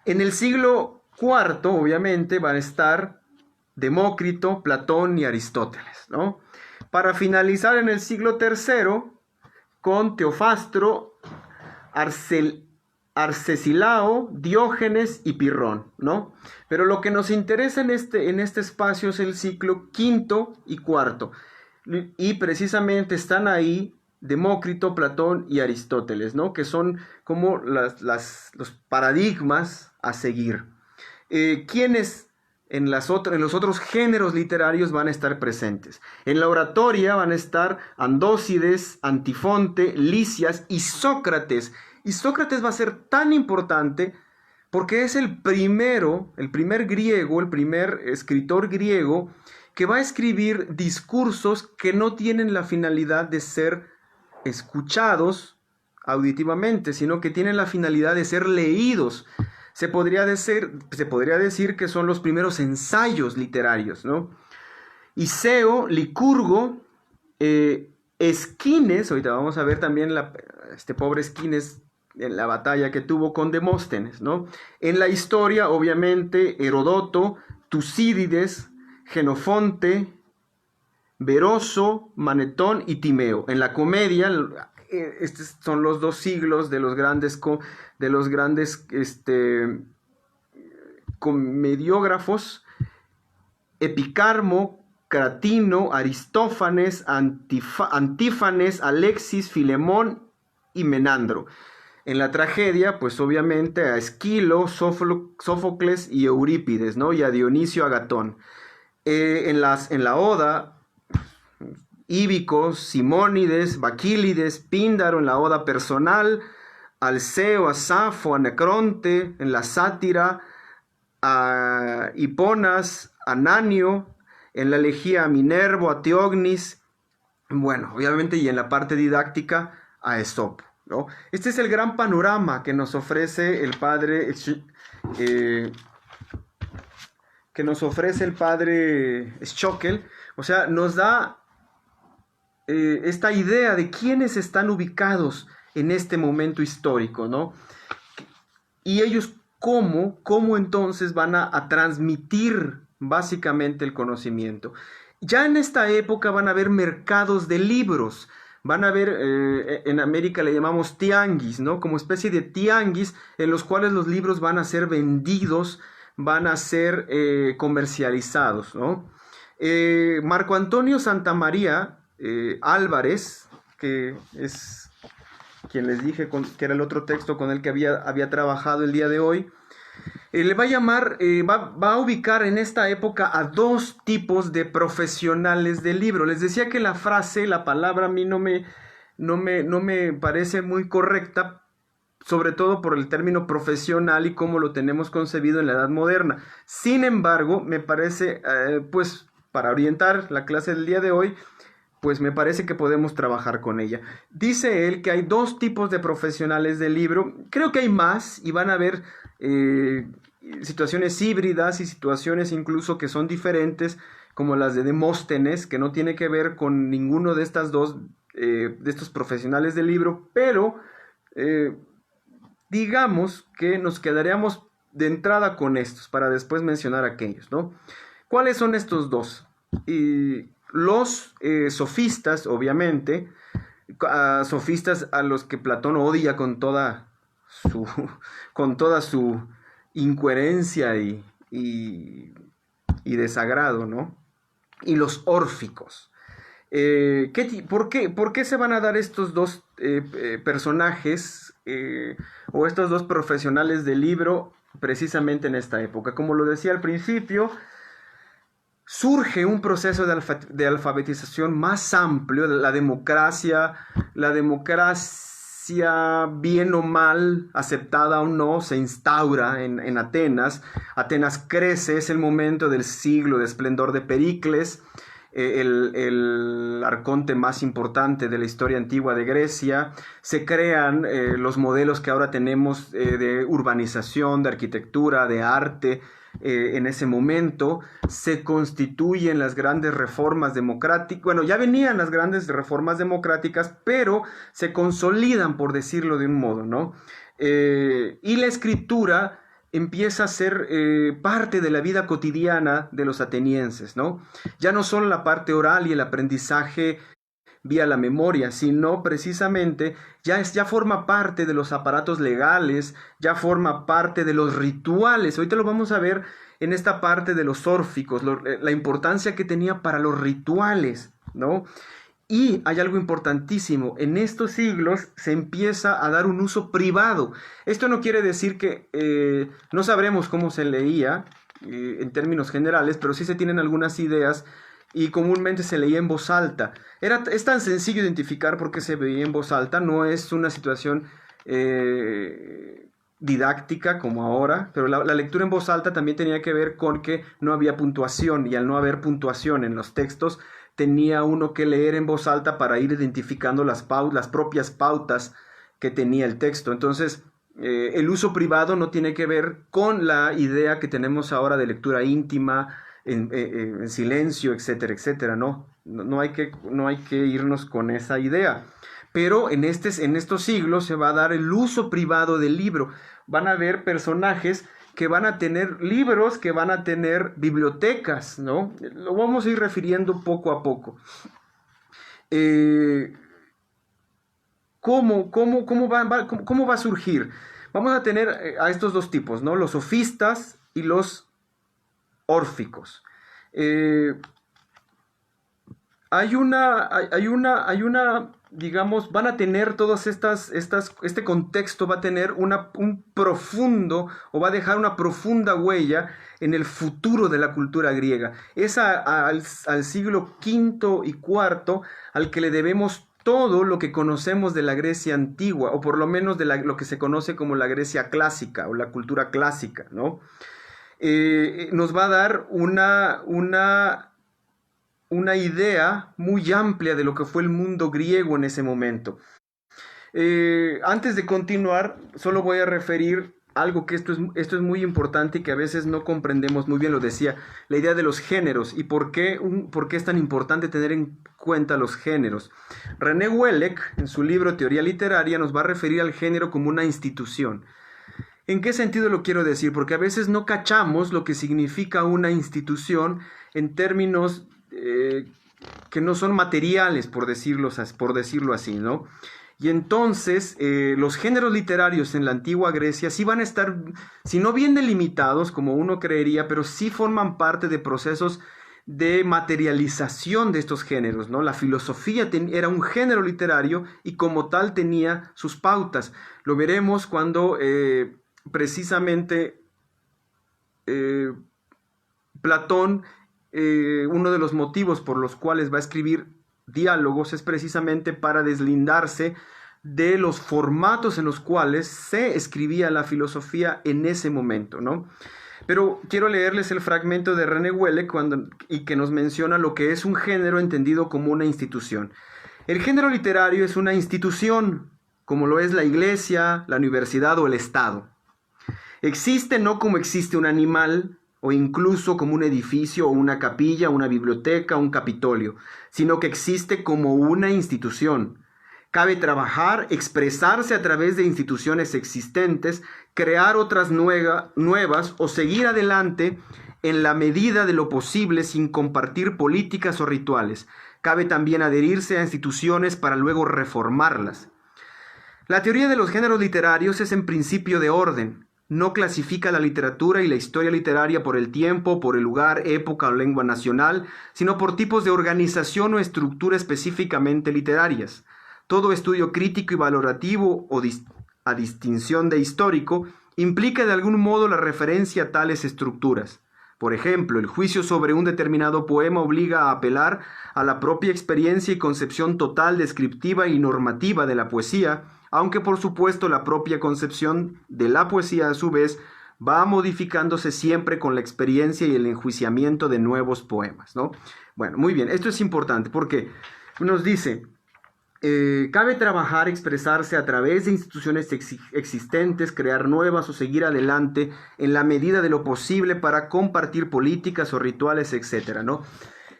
En el siglo IV, obviamente, van a estar Demócrito, Platón y Aristóteles, ¿no? Para finalizar en el siglo III con Teofastro, Arcesilao, Diógenes y Pirrón, ¿no? Pero lo que nos interesa en este espacio es el siglo V y IV. Y precisamente están ahí Demócrito, Platón y Aristóteles, ¿no? Que son como los paradigmas a seguir. ¿Quiénes en los otros géneros literarios van a estar presentes? En la oratoria van a estar Andócides, Antifonte, Lisias y Sócrates. Y Sócrates va a ser tan importante porque es el primer griego, el primer escritor griego que va a escribir discursos que no tienen la finalidad de ser escuchados auditivamente, sino que tienen la finalidad de ser leídos. Se podría decir que son los primeros ensayos literarios, ¿no? Iseo, Licurgo, Esquines, ahorita vamos a ver también este pobre Esquines en la batalla que tuvo con Demóstenes, ¿no? En la historia, obviamente, Herodoto, Tucídides, Genofonte, Beroso, Manetón y Timeo. En la comedia, estos son los dos siglos de los grandes comediógrafos: Epicarmo, Cratino, Aristófanes, Antífanes, Alexis, Filemón y Menandro. En la tragedia, pues obviamente a Esquilo, Sófocles y Eurípides, ¿no? Y a Dionisio Agatón. En la Oda, Íbico, Simónides, Baquílides, Píndaro en la Oda personal, Alceo, a Safo, a Necronte. En la sátira, a Hiponas, a Nanio. En la elegía, a Minervo, a Teognis. Bueno, obviamente, y en la parte didáctica, a Esopo, ¿no? Este es el gran panorama que nos ofrece el padre Schockel. O sea, nos da esta idea de quiénes están ubicados en este momento histórico, ¿no? Y ellos cómo entonces van a transmitir básicamente el conocimiento. Ya en esta época van a haber mercados de libros. Van a haber, en América le llamamos tianguis, ¿no? Como especie de tianguis en los cuales los libros van a ser vendidos, van a ser comercializados, ¿no? Marco Antonio Santamaría Álvarez, que es quien les dije que era el otro texto con el que había trabajado el día de hoy, le va a llamar, va a ubicar en esta época a dos tipos de profesionales del libro. Les decía que la palabra a mí no me parece muy correcta, sobre todo por el término profesional y cómo lo tenemos concebido en la edad moderna. Sin embargo, me parece, pues para orientar la clase del día de hoy, pues me parece que podemos trabajar con ella. Dice él que hay dos tipos de profesionales del libro. Creo que hay más y van a haber situaciones híbridas y situaciones incluso que son diferentes, como las de Demóstenes, que no tiene que ver con ninguno de estos profesionales del libro, pero digamos que nos quedaríamos de entrada con estos para después mencionar aquellos, ¿no? ¿Cuáles son estos dos? Los sofistas, obviamente, sofistas a los que Platón odia con toda su incoherencia y desagrado, ¿no? Y los órficos. ¿Por qué se van a dar estos dos personajes o estos dos profesionales del libro precisamente en esta época? Como lo decía al principio, surge un proceso de alfabetización más amplio. La democracia, bien o mal, aceptada o no, se instaura en Atenas. Atenas crece, es el momento del siglo de esplendor de Pericles, el arconte más importante de la historia antigua de Grecia. Se crean los modelos que ahora tenemos de urbanización, de arquitectura, de arte. En ese momento se constituyen las grandes reformas democráticas. Bueno, ya venían las grandes reformas democráticas, pero se consolidan, por decirlo de un modo, ¿no? Y la escritura empieza a ser parte de la vida cotidiana de los atenienses, ¿no? Ya no solo la parte oral y el aprendizaje vía la memoria, sino precisamente ya forma parte de los aparatos legales, ya forma parte de los rituales. Ahorita lo vamos a ver en esta parte de los órficos, la importancia que tenía para los rituales, ¿no? Y hay algo importantísimo, en estos siglos se empieza a dar un uso privado. Esto no quiere decir que no sabremos cómo se leía en términos generales, pero sí se tienen algunas ideas y comúnmente se leía en voz alta. Es tan sencillo identificar por qué se veía en voz alta, no es una situación didáctica como ahora, pero la lectura en voz alta también tenía que ver con que no había puntuación, y al no haber puntuación en los textos, tenía uno que leer en voz alta para ir identificando las propias pautas que tenía el texto. Entonces, el uso privado no tiene que ver con la idea que tenemos ahora de lectura íntima, en silencio, etcétera, etcétera. No hay que irnos con esa idea. Pero en estos siglos se va a dar el uso privado del libro. Van a haber personajes que van a tener libros, que van a tener bibliotecas, ¿no? Lo vamos a ir refiriendo poco a poco. ¿Cómo va a surgir? Vamos a tener a estos dos tipos, ¿no? Los sofistas y los órficos. Hay una, digamos, van a tener todas este contexto va a tener un profundo, o va a dejar una profunda huella en el futuro de la cultura griega. Es al siglo V y IV al que le debemos todo lo que conocemos de la Grecia antigua, o por lo menos de lo que se conoce como la Grecia clásica, o la cultura clásica, ¿no? Nos va a dar una idea muy amplia de lo que fue el mundo griego en ese momento. Antes de continuar, solo voy a referir algo que esto es muy importante y que a veces no comprendemos muy bien, lo decía, la idea de los géneros y por qué es tan importante tener en cuenta los géneros. René Wellek, en su libro Teoría Literaria, nos va a referir al género como una institución. ¿En qué sentido lo quiero decir? Porque a veces no cachamos lo que significa una institución en términos que no son materiales, por decirlo así, ¿no? Y entonces los géneros literarios en la antigua Grecia sí van a estar, si no bien delimitados, como uno creería, pero sí forman parte de procesos de materialización de estos géneros, ¿no? La filosofía era un género literario y como tal tenía sus pautas. Lo veremos cuando precisamente Platón, uno de los motivos por los cuales va a escribir diálogos es precisamente para deslindarse de los formatos en los cuales se escribía la filosofía en ese momento, ¿no? Pero quiero leerles el fragmento de René Wellek y que nos menciona lo que es un género entendido como una institución. El género literario es una institución, como lo es la iglesia, la universidad o el Estado. Existe no como existe un animal, o incluso como un edificio o una capilla, una biblioteca, un capitolio, sino que existe como una institución. Cabe trabajar, expresarse a través de instituciones existentes, crear otras nuevas o seguir adelante en la medida de lo posible sin compartir políticas o rituales. Cabe también adherirse a instituciones para luego reformarlas. La teoría de los géneros literarios es en principio de orden. No clasifica la literatura y la historia literaria por el tiempo, por el lugar, época o lengua nacional, sino por tipos de organización o estructura específicamente literarias. Todo estudio crítico y valorativo a distinción de histórico implica de algún modo la referencia a tales estructuras. Por ejemplo, el juicio sobre un determinado poema obliga a apelar a la propia experiencia y concepción total, descriptiva y normativa de la poesía, aunque por supuesto la propia concepción de la poesía a su vez va modificándose siempre con la experiencia y el enjuiciamiento de nuevos poemas, ¿no? Bueno, muy bien, esto es importante porque nos dice, cabe trabajar, expresarse a través de instituciones existentes, crear nuevas o seguir adelante en la medida de lo posible para compartir políticas o rituales, etcétera, ¿no?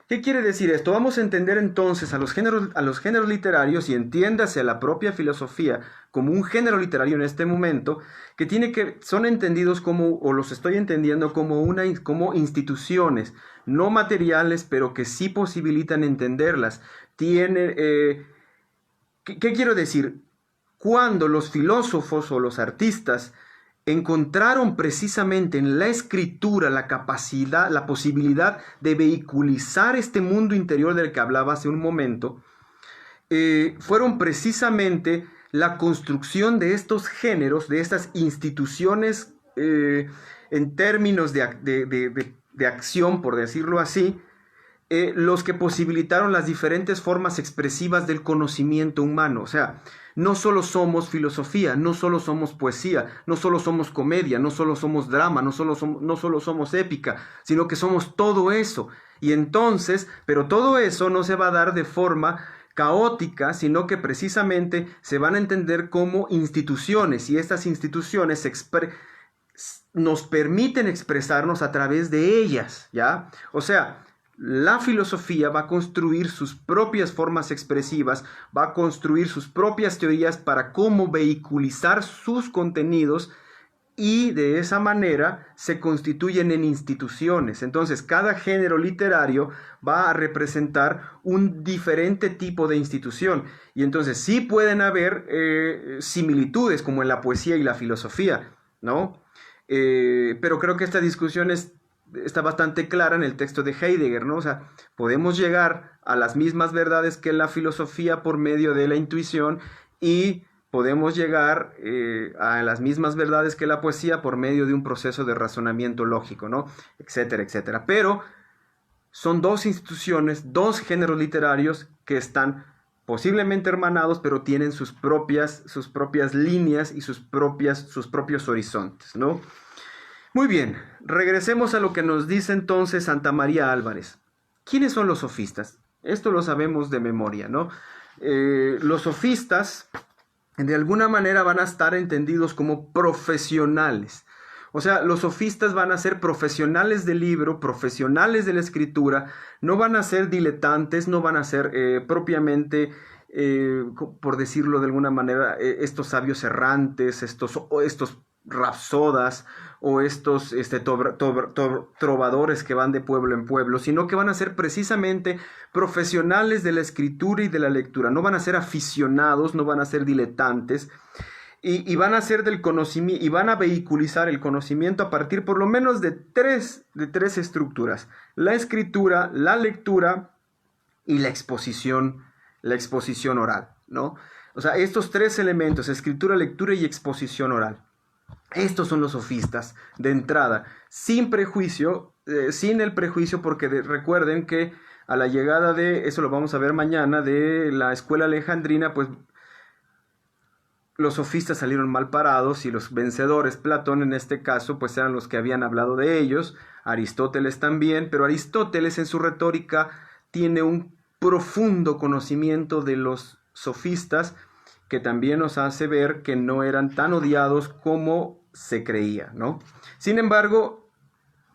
¿Qué quiere decir esto? Vamos a entender entonces a los géneros literarios y entiéndase a la propia filosofía como un género literario en este momento, son entendidos como, o los estoy entendiendo como instituciones no materiales, pero que sí posibilitan entenderlas. ¿Qué quiero decir? Cuando los filósofos o los artistas encontraron precisamente en la escritura la posibilidad de vehiculizar este mundo interior del que hablaba hace un momento, fueron precisamente la construcción de estos géneros, de estas instituciones en términos de acción, por decirlo así, los que posibilitaron las diferentes formas expresivas del conocimiento humano. O sea, no solo somos filosofía, no solo somos poesía, no solo somos comedia, no solo somos drama, no solo somos épica, sino que somos todo eso. Y entonces, pero todo eso no se va a dar de forma caótica, sino que precisamente se van a entender como instituciones, y estas instituciones nos permiten expresarnos a través de ellas, ¿ya? O sea, la filosofía va a construir sus propias formas expresivas, va a construir sus propias teorías para cómo vehiculizar sus contenidos, y de esa manera se constituyen en instituciones. Entonces, cada género literario va a representar un diferente tipo de institución. Y entonces sí pueden haber similitudes, como en la poesía y la filosofía, ¿no? Pero creo que esta discusión está bastante clara en el texto de Heidegger, ¿no? O sea, podemos llegar a las mismas verdades que la filosofía por medio de la intuición, y podemos llegar a las mismas verdades que la poesía por medio de un proceso de razonamiento lógico, ¿no? Etcétera, etcétera. Pero son dos instituciones, dos géneros literarios que están posiblemente hermanados, pero tienen sus propias líneas y sus propios horizontes, ¿no? Muy bien, regresemos a lo que nos dice entonces Santa María Álvarez. ¿Quiénes son los sofistas? Esto lo sabemos de memoria, ¿no? Los sofistas, de alguna manera, van a estar entendidos como profesionales. O sea, los sofistas van a ser profesionales del libro, profesionales de la escritura, no van a ser diletantes, no van a ser propiamente, por decirlo de alguna manera, estos sabios errantes, estos rapsodas, o estos trovadores que van de pueblo en pueblo, sino que van a ser precisamente profesionales de la escritura y de la lectura. No van a ser aficionados, no van a ser diletantes, y van a ser del conocimiento, y van a vehiculizar el conocimiento a partir por lo menos de tres estructuras: la escritura, la lectura y la exposición oral, ¿no? O sea, estos tres elementos: escritura, lectura y exposición oral. Estos son los sofistas de entrada, sin prejuicio, sin el prejuicio, porque recuerden que a la llegada de, eso lo vamos a ver mañana, de la escuela alejandrina, pues los sofistas salieron mal parados, y los vencedores, Platón en este caso, pues eran los que habían hablado de ellos, Aristóteles también, pero Aristóteles en su retórica tiene un profundo conocimiento de los sofistas, que también nos hace ver que no eran tan odiados como se creía, ¿no? Sin embargo,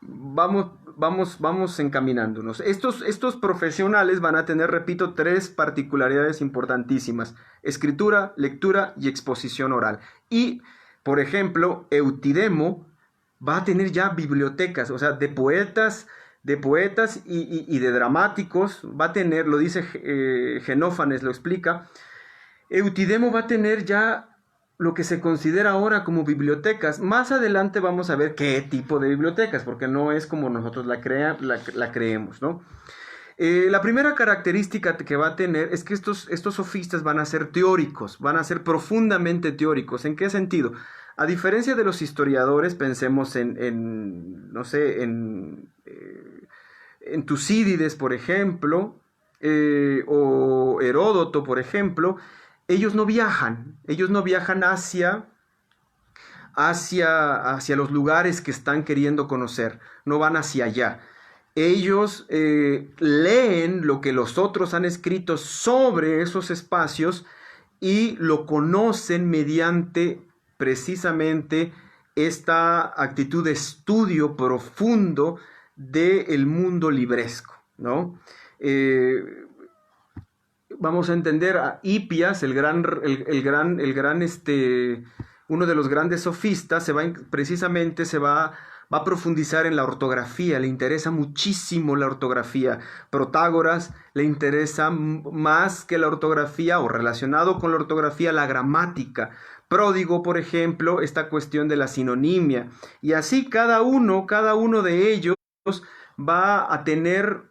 vamos encaminándonos. Estos profesionales van a tener, repito, tres particularidades importantísimas: escritura, lectura y exposición oral. Y, por ejemplo, Eutidemo va a tener ya bibliotecas, o sea, de poetas y de dramáticos. Va a tener, lo dice Genófanes, lo explica, Eutidemo va a tener ya lo que se considera ahora como bibliotecas. Más adelante vamos a ver qué tipo de bibliotecas, porque no es como nosotros la creemos, ¿no? La primera característica que va a tener es que estos sofistas van a ser teóricos, van a ser profundamente teóricos. ¿En qué sentido? A diferencia de los historiadores, pensemos no sé, en Tucídides, por ejemplo, o Heródoto, por ejemplo. Ellos no viajan hacia los lugares que están queriendo conocer, no van hacia allá. Ellos leen lo que los otros han escrito sobre esos espacios, y lo conocen mediante precisamente esta actitud de estudio profundo del mundo libresco, ¿no? Vamos a entender a Hipias, uno de los grandes sofistas. Precisamente va a profundizar en la ortografía, le interesa muchísimo la ortografía. Protágoras le interesa más que la ortografía, o relacionado con la ortografía, la gramática. Pródigo, por ejemplo, esta cuestión de la sinonimia. Y así cada uno de ellos va a tener,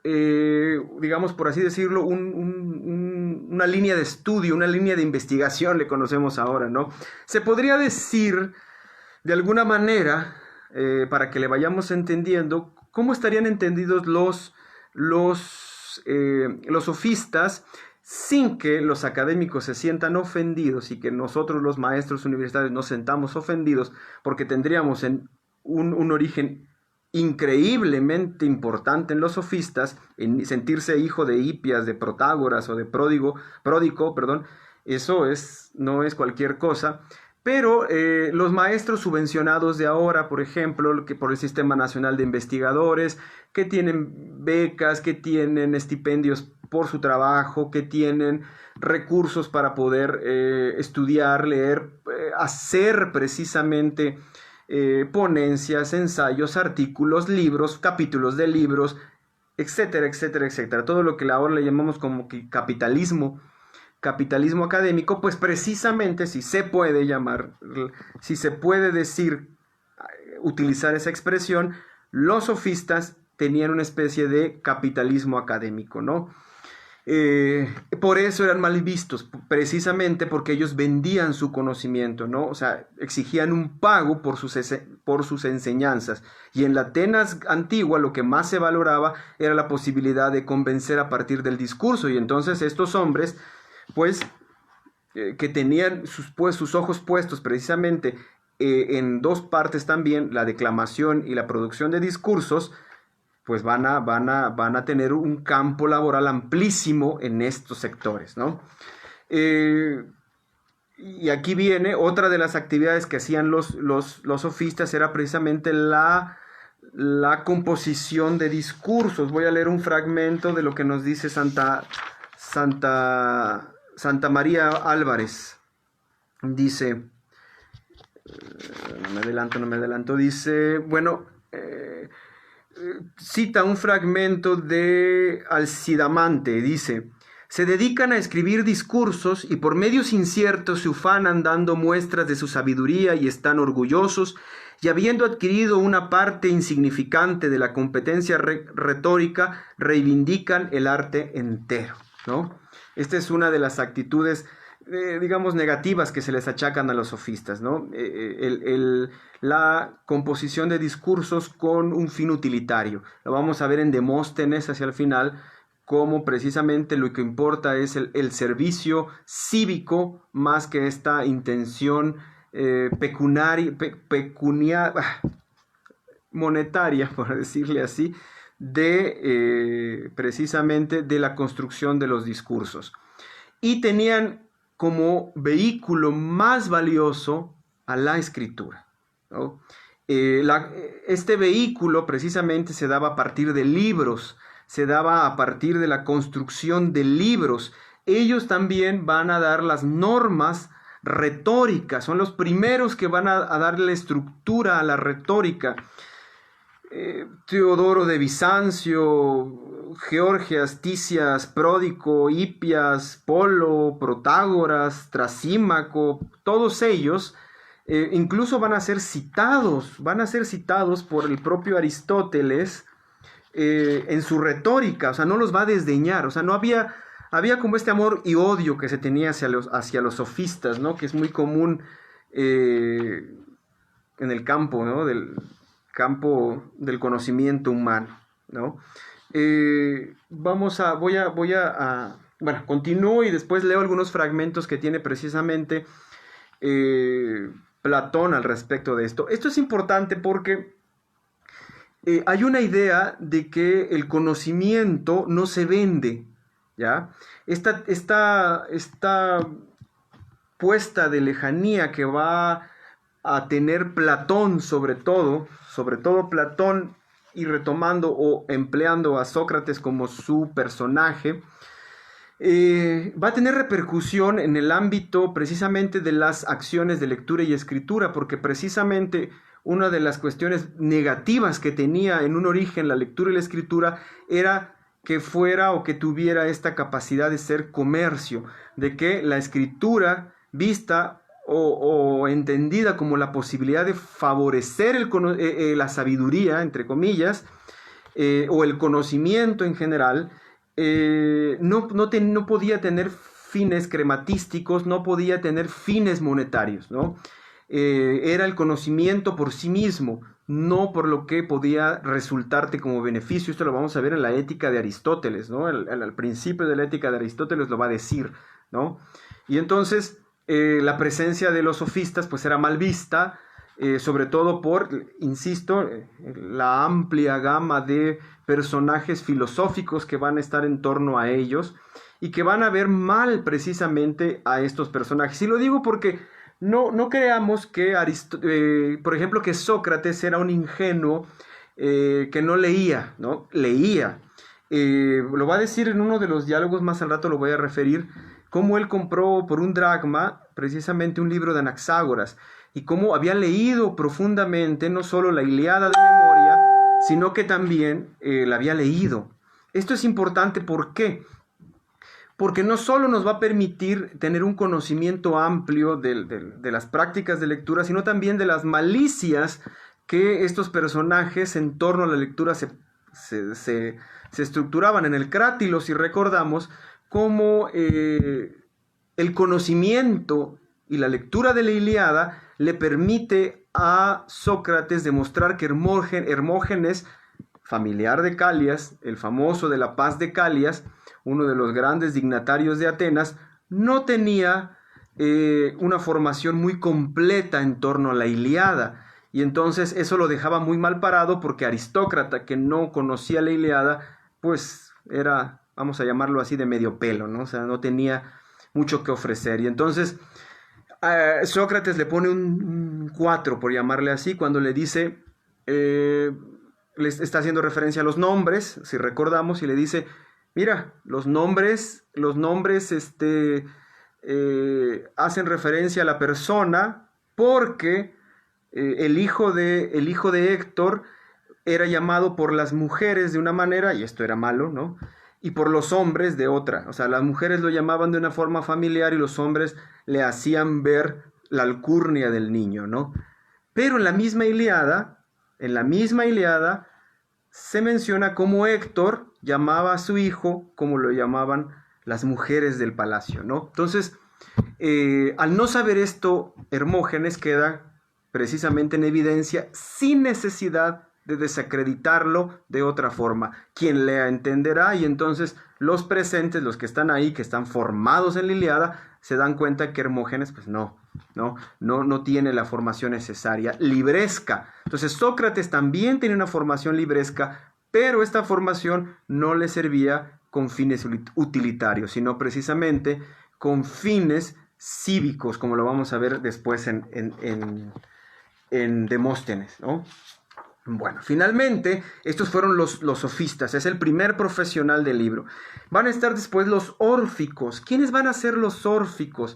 digamos, por así decirlo, un una línea de estudio, una línea de investigación, le conocemos ahora, ¿no? Se podría decir, de alguna manera, para que le vayamos entendiendo, cómo estarían entendidos los sofistas sin que los académicos se sientan ofendidos y que nosotros los maestros universitarios nos sentamos ofendidos, porque tendríamos un origen increíblemente importante en los sofistas, en sentirse hijo de Hipias, de Protágoras o de Pródico, perdón, eso no es cualquier cosa. Pero los maestros subvencionados de ahora, por ejemplo, que por el Sistema Nacional de Investigadores, que tienen becas, que tienen estipendios por su trabajo, que tienen recursos para poder estudiar, leer, hacer precisamente ponencias, ensayos, artículos, libros, capítulos de libros, etcétera, etcétera, etcétera. Todo lo que ahora le llamamos como capitalismo académico, pues precisamente, si se puede llamar, si se puede decir, utilizar esa expresión, los sofistas tenían una especie de capitalismo académico, ¿no? Por eso eran mal vistos, precisamente porque ellos vendían su conocimiento, ¿no? O sea, exigían un pago por sus enseñanzas. Y en la Atenas antigua lo que más se valoraba era la posibilidad de convencer a partir del discurso. Y entonces estos hombres, pues, que tenían sus ojos puestos precisamente en dos partes también, la declamación y la producción de discursos, pues van a tener un campo laboral amplísimo en estos sectores, ¿no? Y aquí viene otra de las actividades que hacían los sofistas, era precisamente la composición de discursos. Voy a leer un fragmento de lo que nos dice Santa María Álvarez. Dice, no me adelanto, dice, bueno, cita un fragmento de Alcidamante, dice: se dedican a escribir discursos y por medios inciertos se ufanan dando muestras de su sabiduría y están orgullosos, y habiendo adquirido una parte insignificante de la competencia retórica, reivindican el arte entero, ¿no? Esta es una de las actitudes, digamos, negativas que se les achacan a los sofistas, ¿no? La composición de discursos con un fin utilitario. Lo vamos a ver en Demóstenes hacia el final, cómo precisamente lo que importa es el servicio cívico más que esta intención monetaria, por decirle así, precisamente de la construcción de los discursos. Y tenían como vehículo más valioso a la escritura, ¿no? Este vehículo precisamente se daba a partir de libros, se daba a partir de la construcción de libros. Ellos también van a dar las normas retóricas, son los primeros que van a darle estructura a la retórica. Teodoro de Bizancio, Georgias, Tisias, Pródico, Hipias, Polo, Protágoras, Trasímaco, todos ellos incluso van a ser citados por el propio Aristóteles en su retórica. O sea, no los va a desdeñar. O sea, no había como este amor y odio que se tenía hacia los sofistas, ¿no? Que es muy común en el campo, ¿no? Del campo del conocimiento humano, ¿no? Bueno, continúo y después leo algunos fragmentos que tiene precisamente Platón al respecto de esto. Esto es importante porque hay una idea de que el conocimiento no se vende, ¿ya? Esta puesta de lejanía que va a tener Platón sobre todo Platón, y retomando o empleando a Sócrates como su personaje, va a tener repercusión en el ámbito precisamente de las acciones de lectura y escritura, porque precisamente una de las cuestiones negativas que tenía en un origen la lectura y la escritura era que fuera o que tuviera esta capacidad de ser comercio, de que la escritura vista o entendida como la posibilidad de favorecer la sabiduría, entre comillas, o el conocimiento en general, no podía tener fines crematísticos, no podía tener fines monetarios, ¿no? Era el conocimiento por sí mismo, no por lo que podía resultarte como beneficio. Esto lo vamos a ver en la ética de Aristóteles, ¿no? Al principio de la ética de Aristóteles lo va a decir, ¿no? Y entonces la presencia de los sofistas pues era mal vista, sobre todo por, insisto, la amplia gama de personajes filosóficos que van a estar en torno a ellos y que van a ver mal precisamente a estos personajes. Y lo digo porque no creamos que, por ejemplo, que Sócrates era un ingenuo que no leía, ¿no? Leía. Lo va a decir en uno de los diálogos, más al rato lo voy a referir, cómo él compró por un dracma precisamente un libro de Anaxágoras y cómo había leído profundamente no solo la Ilíada de memoria, sino que también la había leído. Esto es importante, ¿por qué? Porque no solo nos va a permitir tener un conocimiento amplio de las prácticas de lectura, sino también de las malicias que estos personajes en torno a la lectura se estructuraban. En el Crátilo, si recordamos, cómo el conocimiento y la lectura de la Ilíada le permite a Sócrates demostrar que Hermógenes, familiar de Calias, el famoso de la paz de Calias, uno de los grandes dignatarios de Atenas, no tenía una formación muy completa en torno a la Ilíada. Y entonces eso lo dejaba muy mal parado porque Aristócrata, que no conocía la Ilíada, pues era, vamos a llamarlo así, de medio pelo, ¿no? O sea, no tenía mucho que ofrecer. Y entonces Sócrates le pone un 4, por llamarle así, cuando le dice, le está haciendo referencia a los nombres, si recordamos, y le dice, mira, los nombres hacen referencia a la persona porque el hijo de Héctor era llamado por las mujeres de una manera, y esto era malo, ¿no? Y por los hombres de otra. O sea, las mujeres lo llamaban de una forma familiar y los hombres le hacían ver la alcurnia del niño, ¿no? Pero en la misma Ilíada, se menciona cómo Héctor llamaba a su hijo como lo llamaban las mujeres del palacio, ¿no? Entonces, al no saber esto, Hermógenes queda precisamente en evidencia sin necesidad de desacreditarlo de otra forma. Quien lea entenderá, y entonces los presentes, los que están ahí, que están formados en la Ilíada, se dan cuenta que Hermógenes pues no tiene la formación necesaria, libresca. Entonces Sócrates también tiene una formación libresca, pero esta formación no le servía con fines utilitarios, sino precisamente con fines cívicos, como lo vamos a ver después en Demóstenes, ¿no? Bueno, finalmente, estos fueron los sofistas, es el primer profesional del libro. Van a estar después los órficos. ¿Quiénes van a ser los órficos?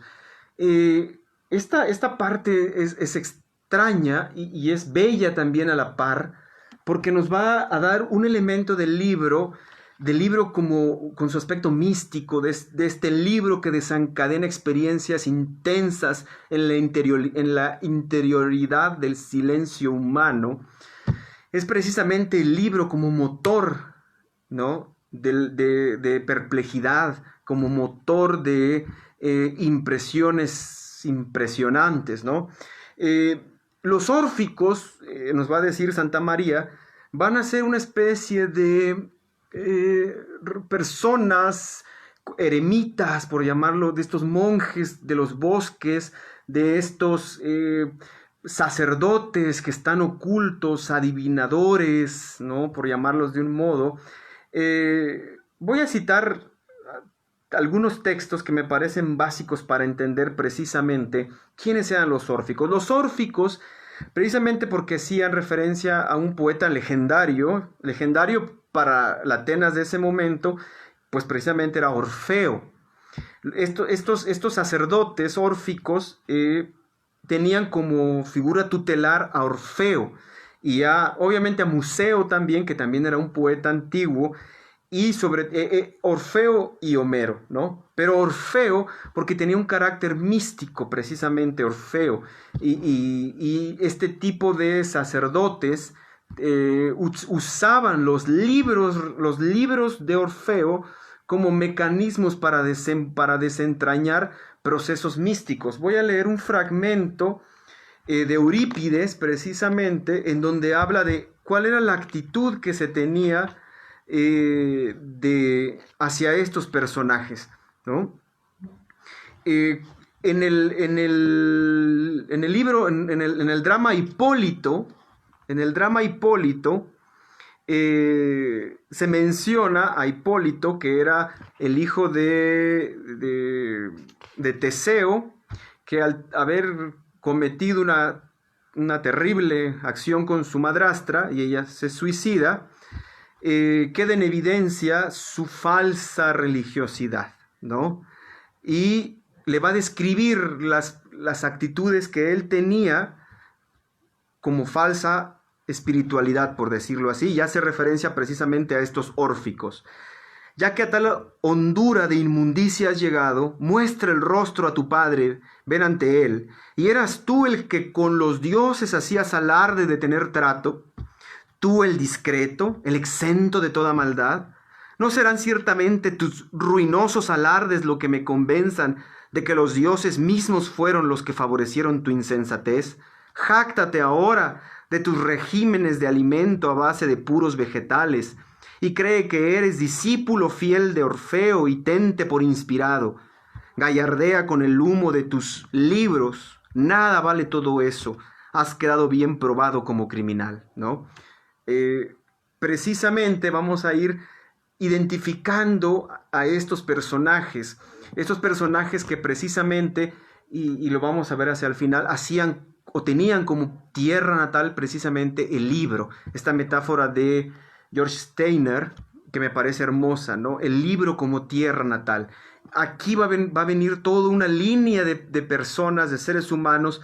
Esta parte es extraña y es bella también a la par, porque nos va a dar un elemento del libro como con su aspecto místico, de este libro que desencadena experiencias intensas en la interioridad del silencio humano. Es precisamente el libro como motor, ¿no? de perplejidad, como motor de impresiones impresionantes, ¿no? Los órficos, nos va a decir Santa María, van a ser una especie de personas, eremitas, por llamarlo, de estos monjes de los bosques, de estos sacerdotes que están ocultos, adivinadores, ¿no? Por llamarlos de un modo. Voy a citar algunos textos que me parecen básicos para entender precisamente quiénes eran los órficos. Los órficos, precisamente porque hacían referencia a un poeta legendario para la Atenas de ese momento, pues precisamente era Orfeo. Estos sacerdotes órficos tenían como figura tutelar a Orfeo y obviamente a Museo también, que también era un poeta antiguo, y sobre Orfeo y Homero, ¿no? Pero Orfeo, porque tenía un carácter místico precisamente Orfeo, y este tipo de sacerdotes usaban los libros de Orfeo como mecanismos para desentrañar procesos místicos. Voy a leer un fragmento de Eurípides, precisamente, en donde habla de cuál era la actitud que se tenía hacia estos personajes, ¿no? En el libro, en el drama Hipólito, se menciona a Hipólito, que era el hijo de Teseo, que al haber cometido una terrible acción con su madrastra y ella se suicida, queda en evidencia su falsa religiosidad, ¿no? Y le va a describir las actitudes que él tenía como falsa espiritualidad, por decirlo así, y hace referencia precisamente a estos órficos. Ya que a tal hondura de inmundicia has llegado, muestra el rostro a tu padre, ven ante él. ¿Y eras tú el que con los dioses hacías alarde de tener trato? ¿Tú el discreto, el exento de toda maldad? ¿No serán ciertamente tus ruinosos alardes lo que me convenzan de que los dioses mismos fueron los que favorecieron tu insensatez? Jáctate ahora de tus regímenes de alimento a base de puros vegetales, y cree que eres discípulo fiel de Orfeo y tente por inspirado. Gallardea con el humo de tus libros, nada vale todo eso, has quedado bien probado como criminal, ¿no? Precisamente vamos a ir identificando a estos personajes que precisamente, y lo vamos a ver hacia el final, hacían o tenían como tierra natal precisamente el libro. Esta metáfora de George Steiner, que me parece hermosa, ¿no? El libro como tierra natal. Aquí va a venir toda una línea de personas, de seres humanos,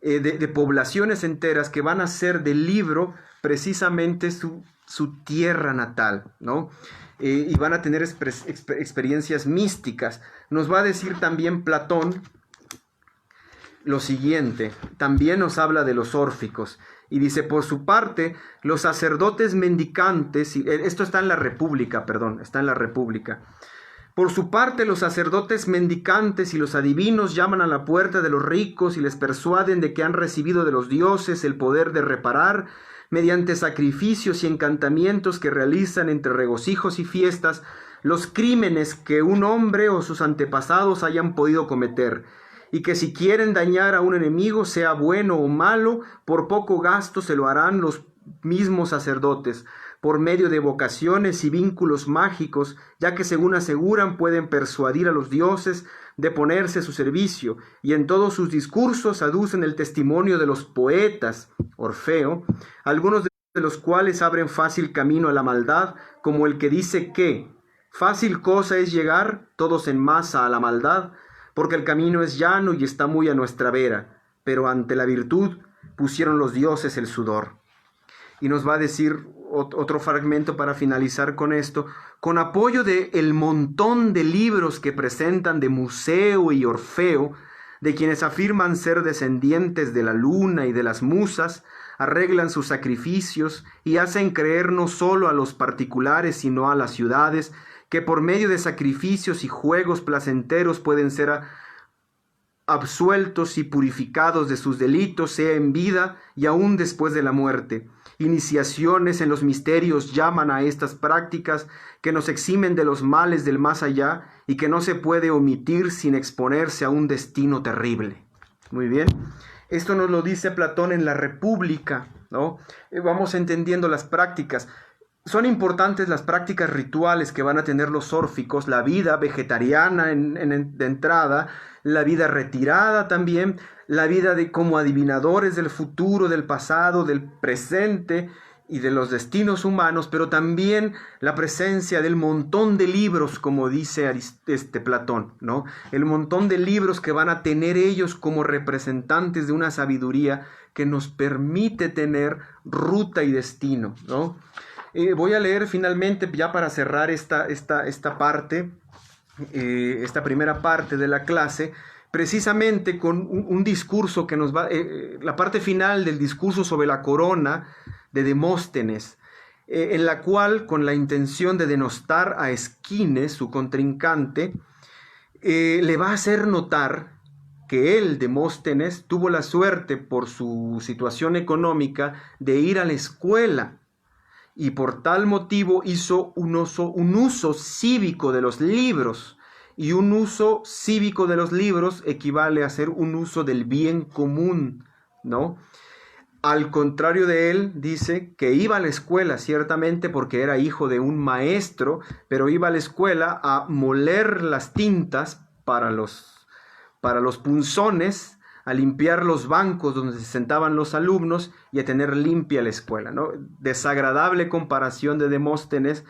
de poblaciones enteras que van a hacer del libro precisamente su tierra natal, ¿no? Y van a tener experiencias místicas. Nos va a decir también Platón lo siguiente, también nos habla de los órficos, y dice, por su parte, los sacerdotes mendicantes, esto está en la República, por su parte, los sacerdotes mendicantes y los adivinos llaman a la puerta de los ricos y les persuaden de que han recibido de los dioses el poder de reparar, mediante sacrificios y encantamientos que realizan entre regocijos y fiestas, los crímenes que un hombre o sus antepasados hayan podido cometer, y que si quieren dañar a un enemigo, sea bueno o malo, por poco gasto se lo harán los mismos sacerdotes, por medio de evocaciones y vínculos mágicos, ya que según aseguran pueden persuadir a los dioses de ponerse a su servicio, y en todos sus discursos aducen el testimonio de los poetas, Orfeo, algunos de los cuales abren fácil camino a la maldad, como el que dice que fácil cosa es llegar todos en masa a la maldad, porque el camino es llano y está muy a nuestra vera, pero ante la virtud pusieron los dioses el sudor. Y nos va a decir otro fragmento para finalizar con esto, con apoyo de el montón de libros que presentan de Museo y Orfeo, de quienes afirman ser descendientes de la luna y de las musas, arreglan sus sacrificios y hacen creer no solo a los particulares sino a las ciudades, que por medio de sacrificios y juegos placenteros pueden ser absueltos y purificados de sus delitos, sea en vida y aún después de la muerte. Iniciaciones en los misterios llaman a estas prácticas que nos eximen de los males del más allá y que no se puede omitir sin exponerse a un destino terrible. Muy bien, esto nos lo dice Platón en la República, ¿no? Vamos entendiendo las prácticas. Son importantes las prácticas rituales que van a tener los órficos, la vida vegetariana de entrada, la vida retirada también, la vida de como adivinadores del futuro, del pasado, del presente y de los destinos humanos, pero también la presencia del montón de libros, como dice Platón, ¿no? El montón de libros que van a tener ellos como representantes de una sabiduría que nos permite tener ruta y destino, ¿no? Voy a leer finalmente, ya para cerrar esta parte, esta primera parte de la clase, precisamente con un discurso que nos va, la parte final del discurso sobre la corona de Demóstenes. en la cual, con la intención de denostar a Esquines, su contrincante, le va a hacer notar que él, Demóstenes, tuvo la suerte por su situación económica de ir a la escuela y por tal motivo hizo un uso cívico de los libros. Y un uso cívico de los libros equivale a hacer un uso del bien común, ¿no? Al contrario de él, dice que iba a la escuela ciertamente porque era hijo de un maestro, pero iba a la escuela a moler las tintas para los punzones, a limpiar los bancos donde se sentaban los alumnos y a tener limpia la escuela, ¿no? Desagradable comparación de Demóstenes,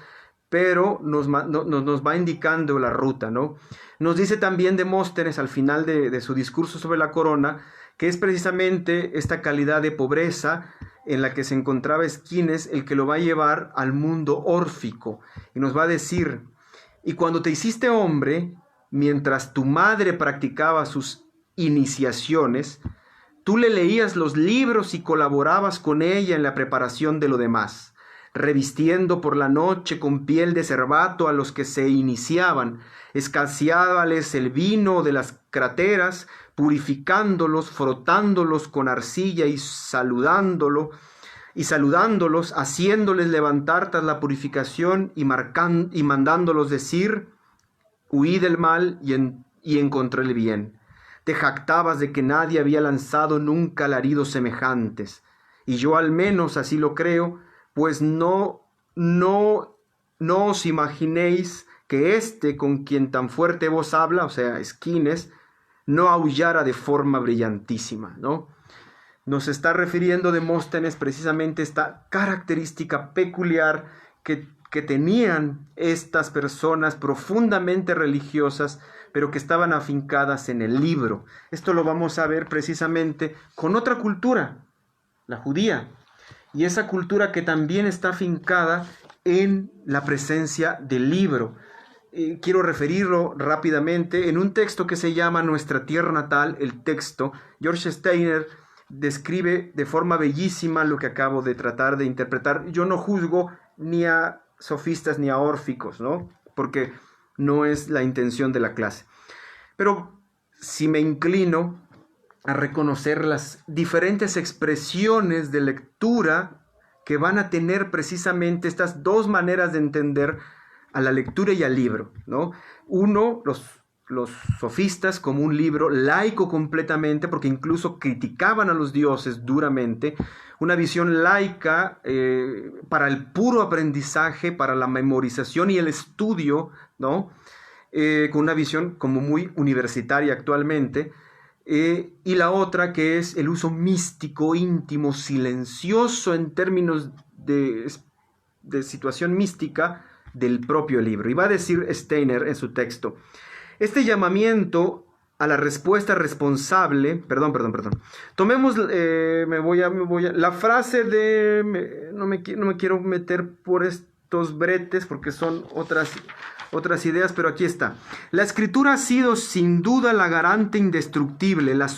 pero nos va indicando la ruta, ¿no? Nos dice también Demóstenes al final de su discurso sobre la corona, que es precisamente esta calidad de pobreza en la que se encontraba Esquines el que lo va a llevar al mundo órfico. Y nos va a decir, y cuando te hiciste hombre, mientras tu madre practicaba sus iniciaciones, tú le leías los libros y colaborabas con ella en la preparación de lo demás, revistiendo por la noche con piel de cervato a los que se iniciaban, escaseábales el vino de las crateras, purificándolos, frotándolos con arcilla y saludándolos, haciéndoles levantar tras la purificación y mandándolos decir, huí del mal y encontré el bien. Te jactabas de que nadie había lanzado nunca alaridos semejantes, y yo al menos así lo creo, pues no os imaginéis que éste con quien tan fuerte voz habla, o sea, Esquines, no aullara de forma brillantísima, ¿no? Nos está refiriendo Demóstenes precisamente esta característica peculiar que tenían estas personas profundamente religiosas, pero que estaban afincadas en el libro. Esto lo vamos a ver precisamente con otra cultura, la judía, y esa cultura que también está afincada en la presencia del libro. Quiero referirlo rápidamente en un texto que se llama Nuestra Tierra Natal. El texto, George Steiner describe de forma bellísima lo que acabo de tratar de interpretar. Yo no juzgo ni a sofistas ni a órficos, ¿no? Porque no es la intención de la clase. Pero si me inclino a reconocer las diferentes expresiones de lectura que van a tener precisamente estas dos maneras de entender a la lectura y al libro, ¿no? Uno, los sofistas como un libro laico completamente, porque incluso criticaban a los dioses duramente, una visión laica para el puro aprendizaje, para la memorización y el estudio, ¿no? Con una visión como muy universitaria actualmente, y la otra que es el uso místico, íntimo, silencioso en términos de situación mística del propio libro. Y va a decir Steiner en su texto, este llamamiento a la respuesta responsable, tomemos, la frase de, no me quiero meter por estos bretes porque son otras ideas, pero aquí está. La escritura ha sido sin duda la garante indestructible, la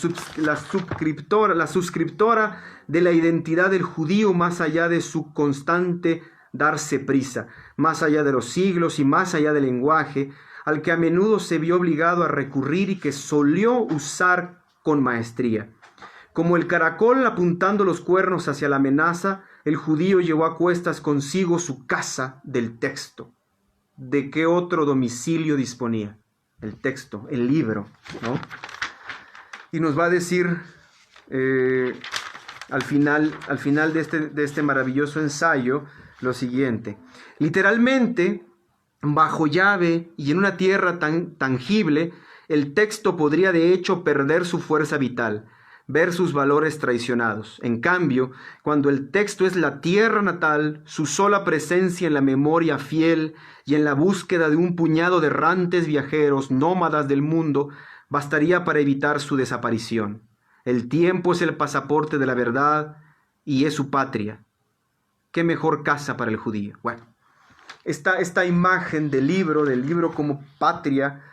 suscriptora de la identidad del judío más allá de su constante darse prisa, más allá de los siglos y más allá del lenguaje, al que a menudo se vio obligado a recurrir y que solió usar con maestría. Como el caracol apuntando los cuernos hacia la amenaza, el judío llevó a cuestas consigo su casa del texto. ¿De qué otro domicilio disponía? El texto, el libro, ¿no? Y nos va a decir al final de este maravilloso ensayo lo siguiente. Literalmente, bajo llave y en una tierra tan tangible, el texto podría de hecho perder su fuerza vital, ver sus valores traicionados. En cambio, cuando el texto es la tierra natal, su sola presencia en la memoria fiel y en la búsqueda de un puñado de errantes viajeros nómadas del mundo, bastaría para evitar su desaparición. El tiempo es el pasaporte de la verdad y es su patria. ¿Qué mejor casa para el judío? Bueno, esta imagen del libro como patria,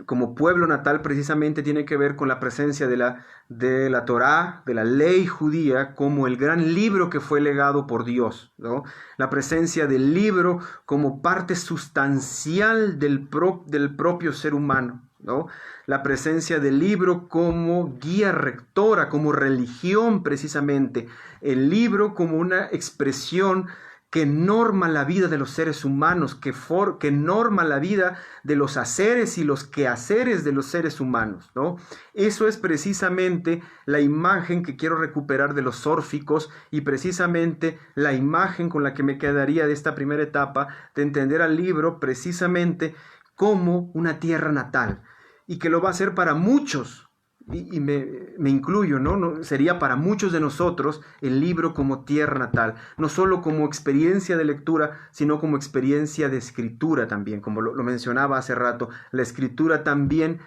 como pueblo natal precisamente tiene que ver con la presencia de la Torá, de la ley judía, como el gran libro que fue legado por Dios, ¿no? La presencia del libro como parte sustancial del propio ser humano, ¿no? La presencia del libro como guía rectora, como religión precisamente, el libro como una expresión que norma la vida de los seres humanos, que norma la vida de los haceres y los quehaceres de los seres humanos, ¿no? Eso es precisamente la imagen que quiero recuperar de los órficos y precisamente la imagen con la que me quedaría de esta primera etapa de entender al libro precisamente como una tierra natal y que lo va a ser para muchos. Y me incluyo, ¿no? Sería para muchos de nosotros el libro como tierra natal, no solo como experiencia de lectura, sino como experiencia de escritura también, como lo mencionaba hace rato. La escritura también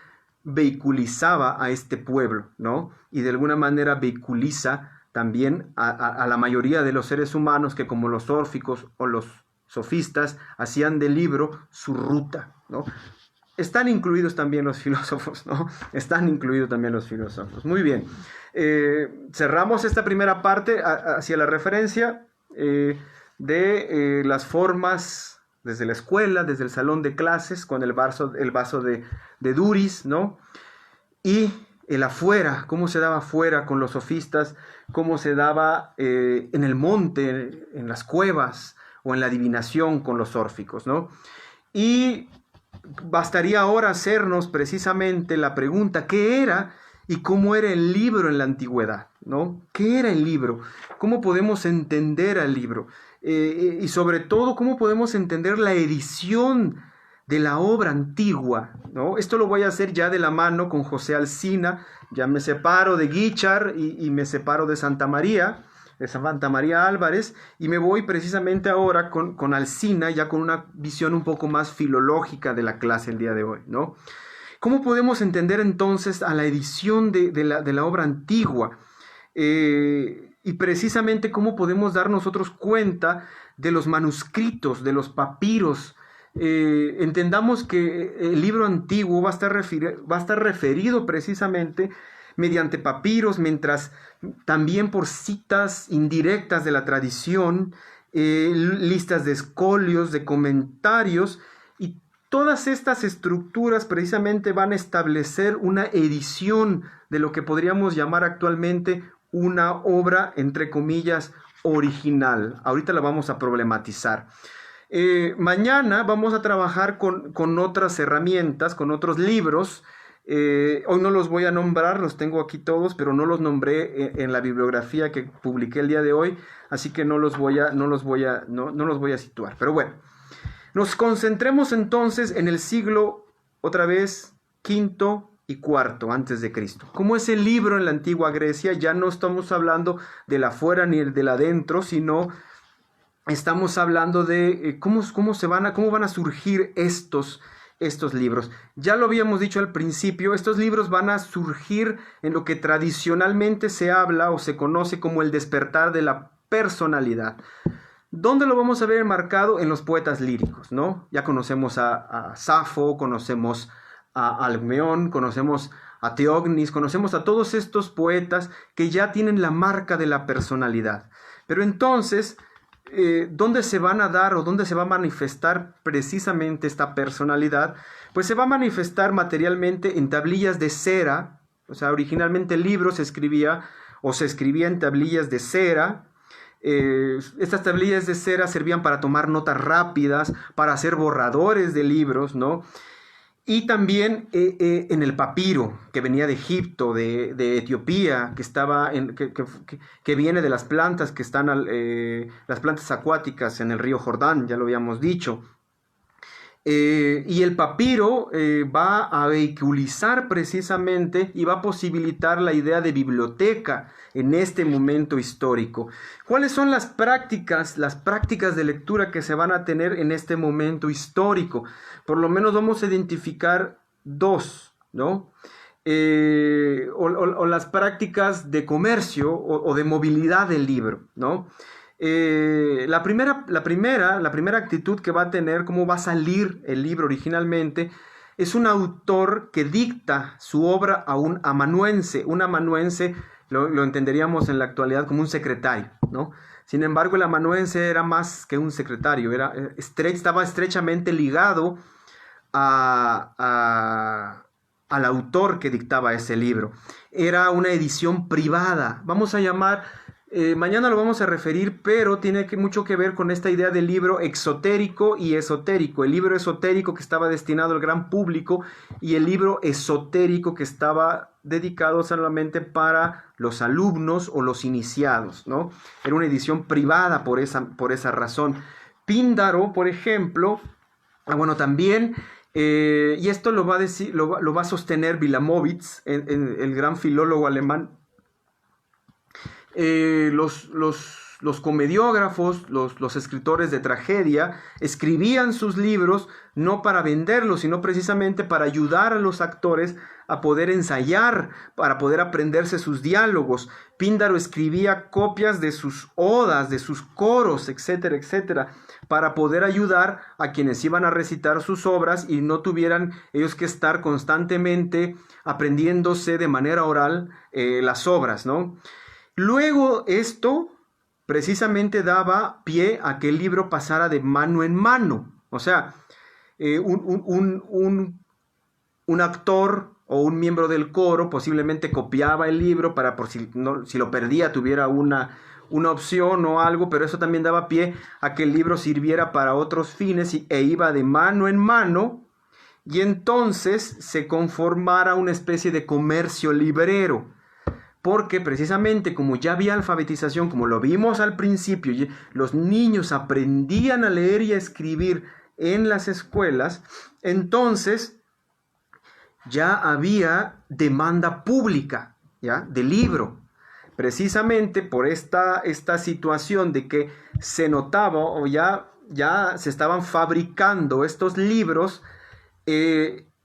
vehiculizaba a este pueblo, ¿no? Y de alguna manera vehiculiza también a la mayoría de los seres humanos que, como los órficos o los sofistas, hacían del libro su ruta, ¿no? Están incluidos también los filósofos, ¿no? Están incluidos también los filósofos. Muy bien. Cerramos esta primera parte hacia la referencia de las formas desde la escuela, desde el salón de clases, con el vaso de Duris, ¿no? Y el afuera, cómo se daba afuera con los sofistas, cómo se daba en el monte, en las cuevas, o en la adivinación con los órficos, ¿no? Y bastaría ahora hacernos precisamente la pregunta, ¿qué era y cómo era el libro en la antigüedad, ¿no? ¿Qué era el libro? ¿Cómo podemos entender al libro? Y sobre todo, ¿cómo podemos entender la edición de la obra antigua, ¿no? Esto lo voy a hacer ya de la mano con José Alsina. Ya me separo de Guichard y me separo de Santa María Álvarez, y me voy precisamente ahora con Alsina, ya con una visión un poco más filológica de la clase el día de hoy, ¿no? ¿Cómo podemos entender entonces a la edición de la obra antigua? Y precisamente cómo podemos dar nosotros cuenta de los manuscritos, de los papiros. Entendamos que el libro antiguo va a estar referido precisamente mediante papiros, mientras también por citas indirectas de la tradición, listas de escolios, de comentarios, y todas estas estructuras precisamente van a establecer una edición de lo que podríamos llamar actualmente una obra, entre comillas, original. Ahorita la vamos a problematizar. Mañana vamos a trabajar con otras herramientas, con otros libros. Hoy no los voy a nombrar, los tengo aquí todos, pero no los nombré en la bibliografía que publiqué el día de hoy, así que no los voy a situar. Pero bueno, nos concentremos entonces en el siglo, otra vez, V y IV antes de Cristo. ¿Cómo es el libro en la antigua Grecia? Ya no estamos hablando de la afuera ni del adentro, sino estamos hablando de cómo van a surgir estos libros. Ya lo habíamos dicho al principio, estos libros van a surgir en lo que tradicionalmente se habla o se conoce como el despertar de la personalidad. ¿Dónde lo vamos a ver enmarcado? En los poetas líricos, ¿no? Ya conocemos a Safo, conocemos a Alcmeón, conocemos a Teognis, conocemos a todos estos poetas que ya tienen la marca de la personalidad. Pero entonces, ¿dónde se van a dar o dónde se va a manifestar precisamente esta personalidad? Pues se va a manifestar materialmente en tablillas de cera. O sea, originalmente el libro se escribía en tablillas de cera. Estas tablillas de cera servían para tomar notas rápidas, para hacer borradores de libros, ¿no? Y también en el papiro, que venía de Egipto, de Etiopía, que viene de las plantas que están, las plantas acuáticas en el río Jordán, ya lo habíamos dicho. Y el papiro va a vehiculizar precisamente y va a posibilitar la idea de biblioteca en este momento histórico. ¿Cuáles son las prácticas de lectura que se van a tener en este momento histórico? Por lo menos vamos a identificar dos, ¿no? O las prácticas de comercio o de movilidad del libro, ¿no? La primera actitud que va a tener, cómo va a salir el libro originalmente, es un autor que dicta su obra a un amanuense. Un amanuense lo entenderíamos en la actualidad como un secretario, ¿no? Sin embargo, el amanuense era más que un secretario, estaba estrechamente ligado al autor que dictaba ese libro. Era una edición privada, vamos a llamar, mañana lo vamos a referir, pero tiene mucho que ver con esta idea del libro exotérico y esotérico. El libro esotérico que estaba destinado al gran público y el libro esotérico que estaba dedicado solamente para los alumnos o los iniciados, ¿no? Era una edición privada por esa razón. Píndaro, por ejemplo, bueno, también, y esto lo va a decir, lo va a sostener Wilamowitz, el gran filólogo alemán. Los comediógrafos, los escritores de tragedia, escribían sus libros no para venderlos, sino precisamente para ayudar a los actores a poder ensayar, para poder aprenderse sus diálogos. Píndaro escribía copias de sus odas, de sus coros, etcétera, etcétera, para poder ayudar a quienes iban a recitar sus obras y no tuvieran ellos que estar constantemente aprendiéndose de manera oral las obras, ¿no? Luego esto precisamente daba pie a que el libro pasara de mano en mano. O sea, un actor o un miembro del coro posiblemente copiaba el libro para por si lo perdía tuviera una opción o algo, pero eso también daba pie a que el libro sirviera para otros fines e iba de mano en mano, y entonces se conformara una especie de comercio librero. Porque precisamente como ya había alfabetización, como lo vimos al principio, los niños aprendían a leer y a escribir en las escuelas, entonces ya había demanda pública, ¿ya?, de libro. Precisamente por esta situación de que se notaba o ya se estaban fabricando estos libros,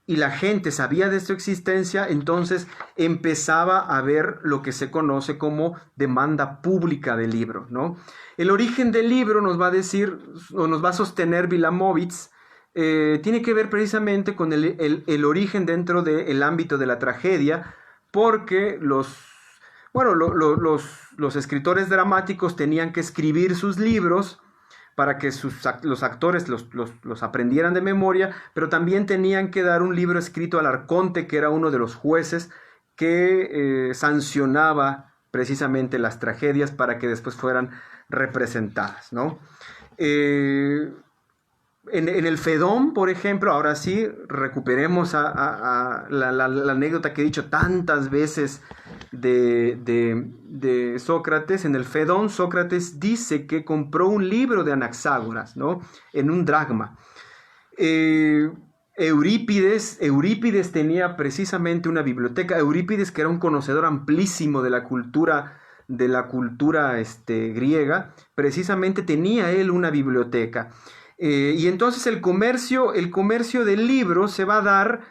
y la gente sabía de su existencia, entonces empezaba a haber lo que se conoce como demanda pública del libro, ¿no? El origen del libro nos va a decir, o nos va a sostener Wilamowitz, tiene que ver precisamente con el origen dentro del ámbito de la tragedia, porque los escritores dramáticos tenían que escribir sus libros para que los actores los aprendieran de memoria, pero también tenían que dar un libro escrito al arconte, que era uno de los jueces que sancionaba precisamente las tragedias para que después fueran representadas, ¿no? En el Fedón, por ejemplo, ahora sí, recuperemos la anécdota que he dicho tantas veces de Sócrates. En el Fedón, Sócrates dice que compró un libro de Anaxágoras, ¿no?, en un dracma. Eurípides tenía precisamente una biblioteca. Eurípides, que era un conocedor amplísimo de la cultura griega, precisamente tenía él una biblioteca. Y entonces el comercio del libro se va a dar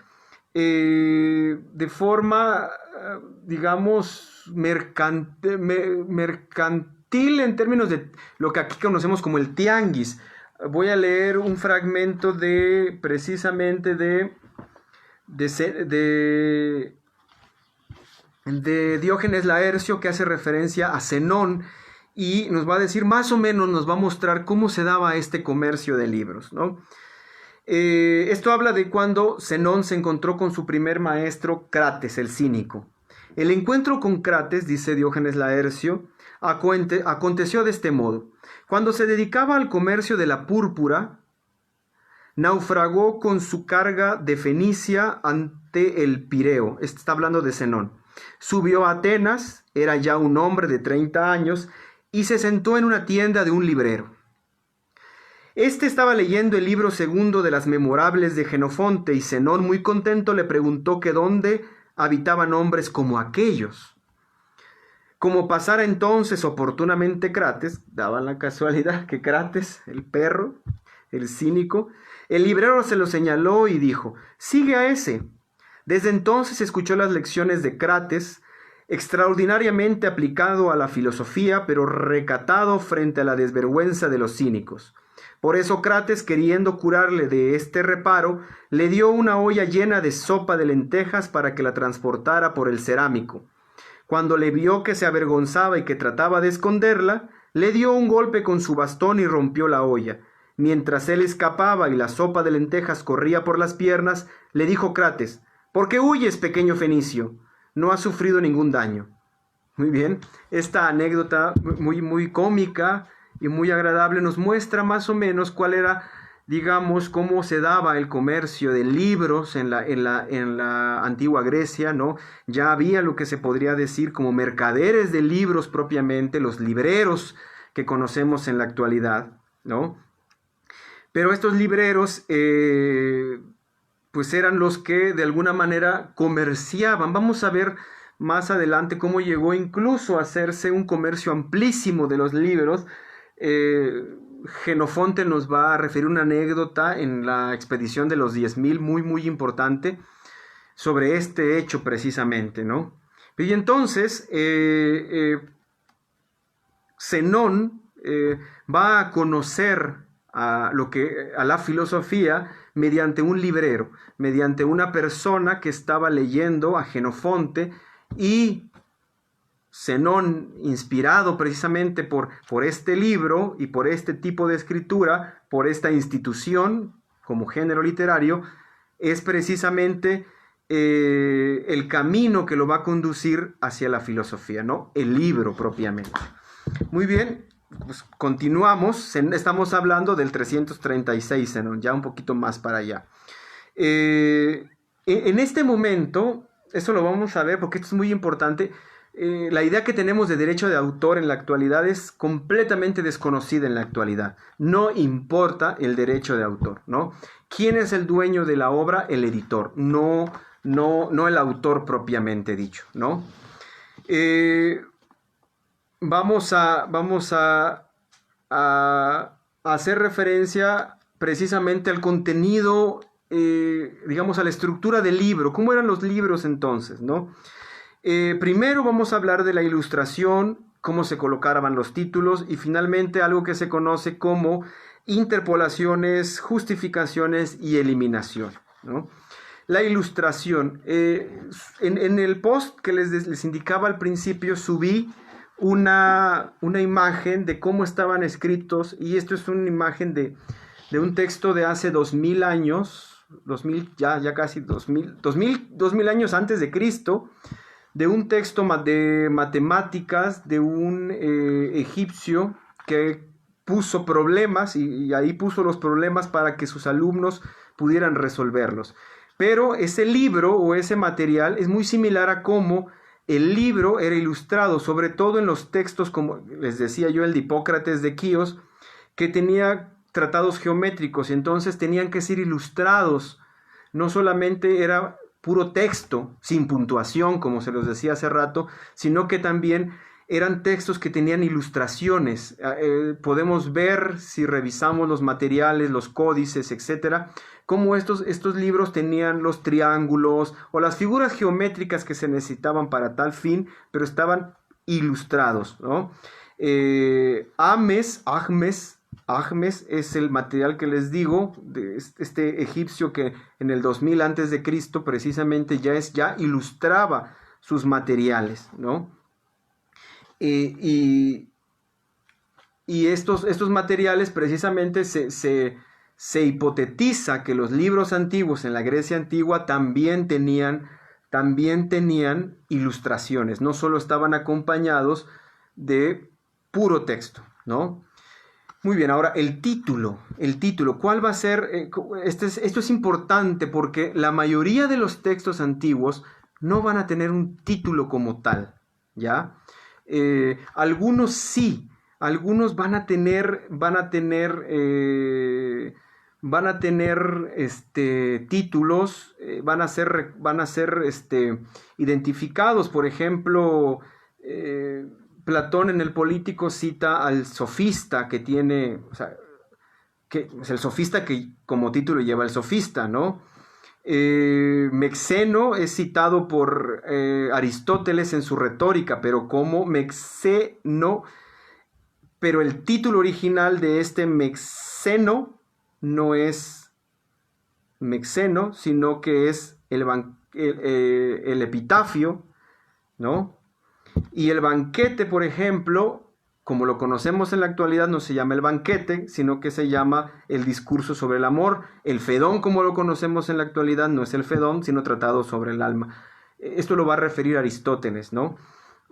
de forma, digamos, mercantil en términos de lo que aquí conocemos como el tianguis. Voy a leer un fragmento precisamente de Diógenes Laercio, que hace referencia a Zenón, y nos va a decir, más o menos nos va a mostrar cómo se daba este comercio de libros, ¿no? Esto habla de cuando Zenón se encontró con su primer maestro, Crates, el cínico. El encuentro con Crates, dice Diógenes Laercio, aconteció de este modo. Cuando se dedicaba al comercio de la púrpura, naufragó con su carga de Fenicia ante el Pireo. Está hablando de Zenón. Subió a Atenas, era ya un hombre de 30 años, y se sentó en una tienda de un librero. Este estaba leyendo el libro segundo de las Memorables de Jenofonte, y Zenón, muy contento, le preguntó que dónde habitaban hombres como aquellos. Como pasara entonces oportunamente Crates, daba la casualidad que Crates, el perro, el cínico, el librero se lo señaló y dijo, sigue a ese. Desde entonces escuchó las lecciones de Crates, extraordinariamente aplicado a la filosofía, pero recatado frente a la desvergüenza de los cínicos. Por eso Crates, queriendo curarle de este reparo, le dio una olla llena de sopa de lentejas para que la transportara por el cerámico. Cuando le vio que se avergonzaba y que trataba de esconderla, le dio un golpe con su bastón y rompió la olla. Mientras él escapaba y la sopa de lentejas corría por las piernas, le dijo Crates: «¿Por qué huyes, pequeño fenicio? No has sufrido ningún daño». Muy bien, esta anécdota muy cómica y muy agradable nos muestra más o menos cuál era, digamos, cómo se daba el comercio de libros en la antigua Grecia, ¿no? Ya había lo que se podría decir como mercaderes de libros propiamente, los libreros que conocemos en la actualidad, ¿no? Pero estos libreros, pues eran los que de alguna manera comerciaban. Vamos a ver más adelante cómo llegó incluso a hacerse un comercio amplísimo de los libros. Jenofonte nos va a referir una anécdota en la expedición de los 10.000, muy importante, sobre este hecho precisamente, ¿no? Y entonces, Zenón va a conocer a la filosofía mediante un librero, mediante una persona que estaba leyendo a Jenofonte, y Zenón, inspirado precisamente por este libro y por este tipo de escritura, por esta institución como género literario, es precisamente el camino que lo va a conducir hacia la filosofía, ¿no? El libro propiamente. Muy bien, pues continuamos. Estamos hablando del 336 Zenón, ya un poquito más para allá. En este momento, eso lo vamos a ver porque esto es muy importante. La idea que tenemos de derecho de autor en la actualidad es completamente desconocida en la actualidad. No importa el derecho de autor, ¿no? ¿Quién es el dueño de la obra? El editor, no el autor propiamente dicho, ¿no? Vamos a hacer referencia precisamente al contenido, digamos, a la estructura del libro. ¿Cómo eran los libros entonces, no? Primero vamos a hablar de la ilustración, cómo se colocaban los títulos, y finalmente algo que se conoce como interpolaciones, justificaciones y eliminación, ¿no? La ilustración. En el post que les indicaba al principio subí una imagen de cómo estaban escritos, y esto es una imagen de un texto de hace 2000 años, 2000, ya casi 2000 años antes de Cristo, de un texto de matemáticas de un egipcio que puso problemas y ahí puso los problemas para que sus alumnos pudieran resolverlos. Pero ese libro o ese material es muy similar a cómo el libro era ilustrado, sobre todo en los textos, como les decía yo, el de Hipócrates de Quíos, que tenía tratados geométricos y entonces tenían que ser ilustrados. No solamente era puro texto, sin puntuación, como se los decía hace rato, sino que también eran textos que tenían ilustraciones. Podemos ver, si revisamos los materiales, los códices, etcétera, cómo estos libros tenían los triángulos o las figuras geométricas que se necesitaban para tal fin, pero estaban ilustrados, ¿no? Ahmes es el material que les digo, de este egipcio que en el 2000 antes de Cristo precisamente ya ilustraba sus materiales, ¿no? Y estos materiales precisamente se hipotetiza que los libros antiguos en la Grecia antigua también tenían ilustraciones, no solo estaban acompañados de puro texto, ¿no? Muy bien, ahora el título, ¿cuál va a ser? Esto es importante porque la mayoría de los textos antiguos no van a tener un título como tal, ¿ya? Algunos sí, algunos van a tener títulos, van a ser identificados. Por ejemplo, Platón en el Político cita al sofista que tiene, o sea, que es el sofista que como título lleva el sofista, ¿no? Mexeno es citado por Aristóteles en su retórica, pero como Mexeno, pero el título original de este Mexeno seno no es mexeno, sino que es el epitafio, ¿no? Y el banquete, por ejemplo, como lo conocemos en la actualidad, no se llama el banquete, sino que se llama el discurso sobre el amor. El Fedón, como lo conocemos en la actualidad, no es el Fedón, sino tratado sobre el alma. Esto lo va a referir Aristóteles, ¿no?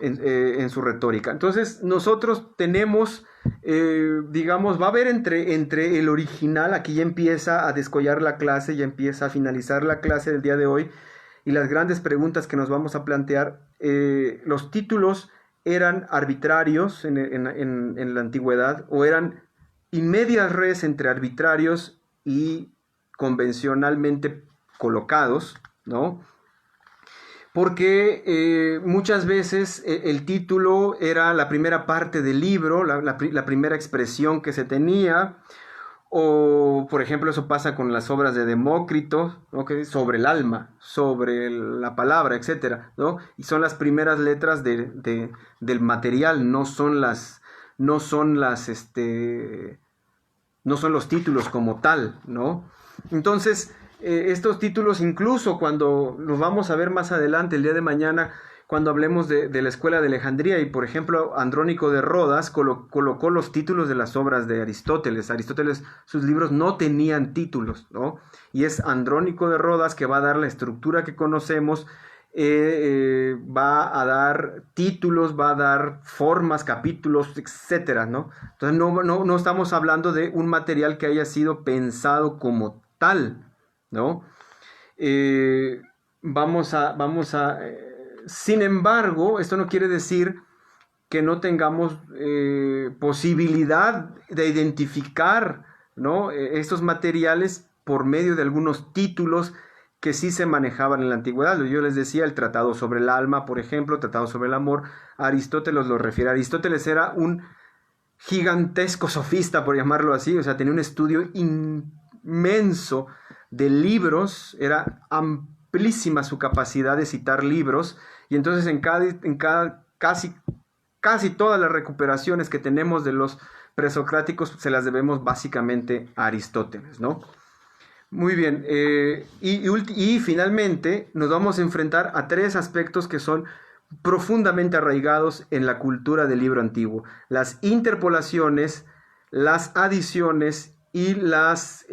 En su retórica. Entonces, nosotros tenemos, digamos, va a haber entre el original, aquí ya empieza a descollar la clase, ya empieza a finalizar la clase del día de hoy, y las grandes preguntas que nos vamos a plantear. Los títulos eran arbitrarios en la antigüedad, o eran in medias res entre arbitrarios y convencionalmente colocados, ¿no? Porque muchas veces el título era la primera parte del libro, la primera expresión que se tenía, o por ejemplo eso pasa con las obras de Demócrito, ¿no? Que es sobre el alma, sobre la palabra, etcétera, ¿no? Y son las primeras letras del material, no son los títulos como tal, ¿no? Entonces, estos títulos, incluso cuando los vamos a ver más adelante, el día de mañana, cuando hablemos de la escuela de Alejandría, y por ejemplo Andrónico de Rodas colocó los títulos de las obras de Aristóteles. Aristóteles, sus libros no tenían títulos, ¿no? Y es Andrónico de Rodas que va a dar la estructura que conocemos, va a dar títulos, va a dar formas, capítulos, etcétera, ¿no? Entonces no estamos hablando de un material que haya sido pensado como tal, ¿no? Sin embargo, esto no quiere decir que no tengamos posibilidad de identificar, ¿no? Estos materiales por medio de algunos títulos que sí se manejaban en la antigüedad. Yo les decía el Tratado sobre el alma, por ejemplo, Tratado sobre el amor. Aristóteles lo refiere. Aristóteles era un gigantesco sofista, por llamarlo así, o sea, tenía un estudio inmenso de libros, era amplísima su capacidad de citar libros, y entonces casi todas las recuperaciones que tenemos de los presocráticos se las debemos básicamente a Aristóteles, ¿no? Muy bien, y finalmente nos vamos a enfrentar a tres aspectos que son profundamente arraigados en la cultura del libro antiguo: las interpolaciones, las adiciones y los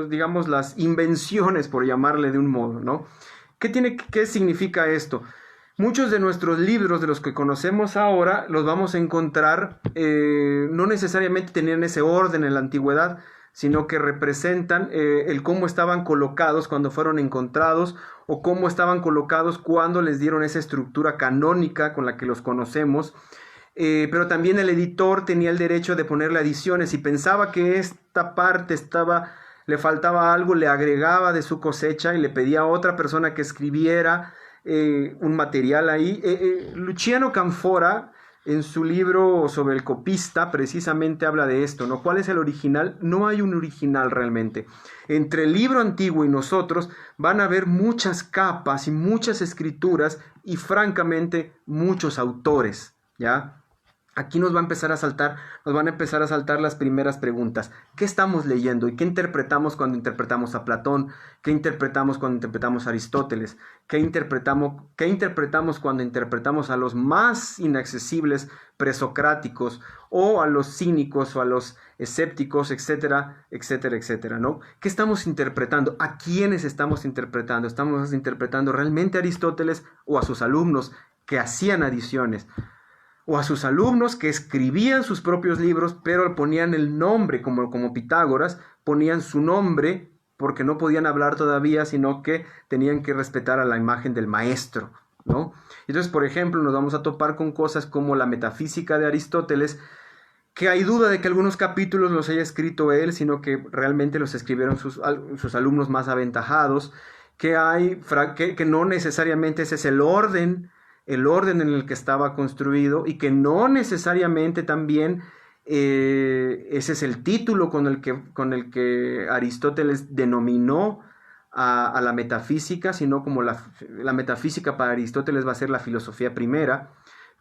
digamos, las invenciones, por llamarle de un modo, ¿no? ¿Qué significa esto? Muchos de nuestros libros, de los que conocemos ahora, los vamos a encontrar, no necesariamente tenían ese orden en la antigüedad, sino que representan el cómo estaban colocados cuando fueron encontrados, o cómo estaban colocados cuando les dieron esa estructura canónica con la que los conocemos. Pero también el editor tenía el derecho de ponerle adiciones. Si pensaba que esta parte le faltaba algo, le agregaba de su cosecha y le pedía a otra persona que escribiera un material ahí. Luciano Canfora, en su libro sobre el copista, precisamente habla de esto, ¿no? ¿Cuál es el original? No hay un original realmente. Entre el libro antiguo y nosotros van a haber muchas capas y muchas escrituras y francamente muchos autores, ¿ya? Aquí nos van a empezar a saltar las primeras preguntas. ¿Qué estamos leyendo y qué interpretamos cuando interpretamos a Platón? ¿Qué interpretamos cuando interpretamos a Aristóteles? ¿Qué interpretamos cuando interpretamos a los más inaccesibles presocráticos, o a los cínicos, o a los escépticos, etcétera, etcétera, etcétera, ¿no? ¿Qué estamos interpretando? ¿A quiénes estamos interpretando? ¿Estamos interpretando realmente a Aristóteles o a sus alumnos que hacían adiciones? O a sus alumnos que escribían sus propios libros, pero ponían el nombre, como Pitágoras, ponían su nombre porque no podían hablar todavía, sino que tenían que respetar a la imagen del maestro, ¿no? Entonces, por ejemplo, nos vamos a topar con cosas como la metafísica de Aristóteles, que hay duda de que algunos capítulos los haya escrito él, sino que realmente los escribieron sus alumnos más aventajados, que no necesariamente ese es el orden en el que estaba construido, y que no necesariamente también ese es el título con el que Aristóteles denominó a la metafísica, sino como la metafísica para Aristóteles va a ser la filosofía primera,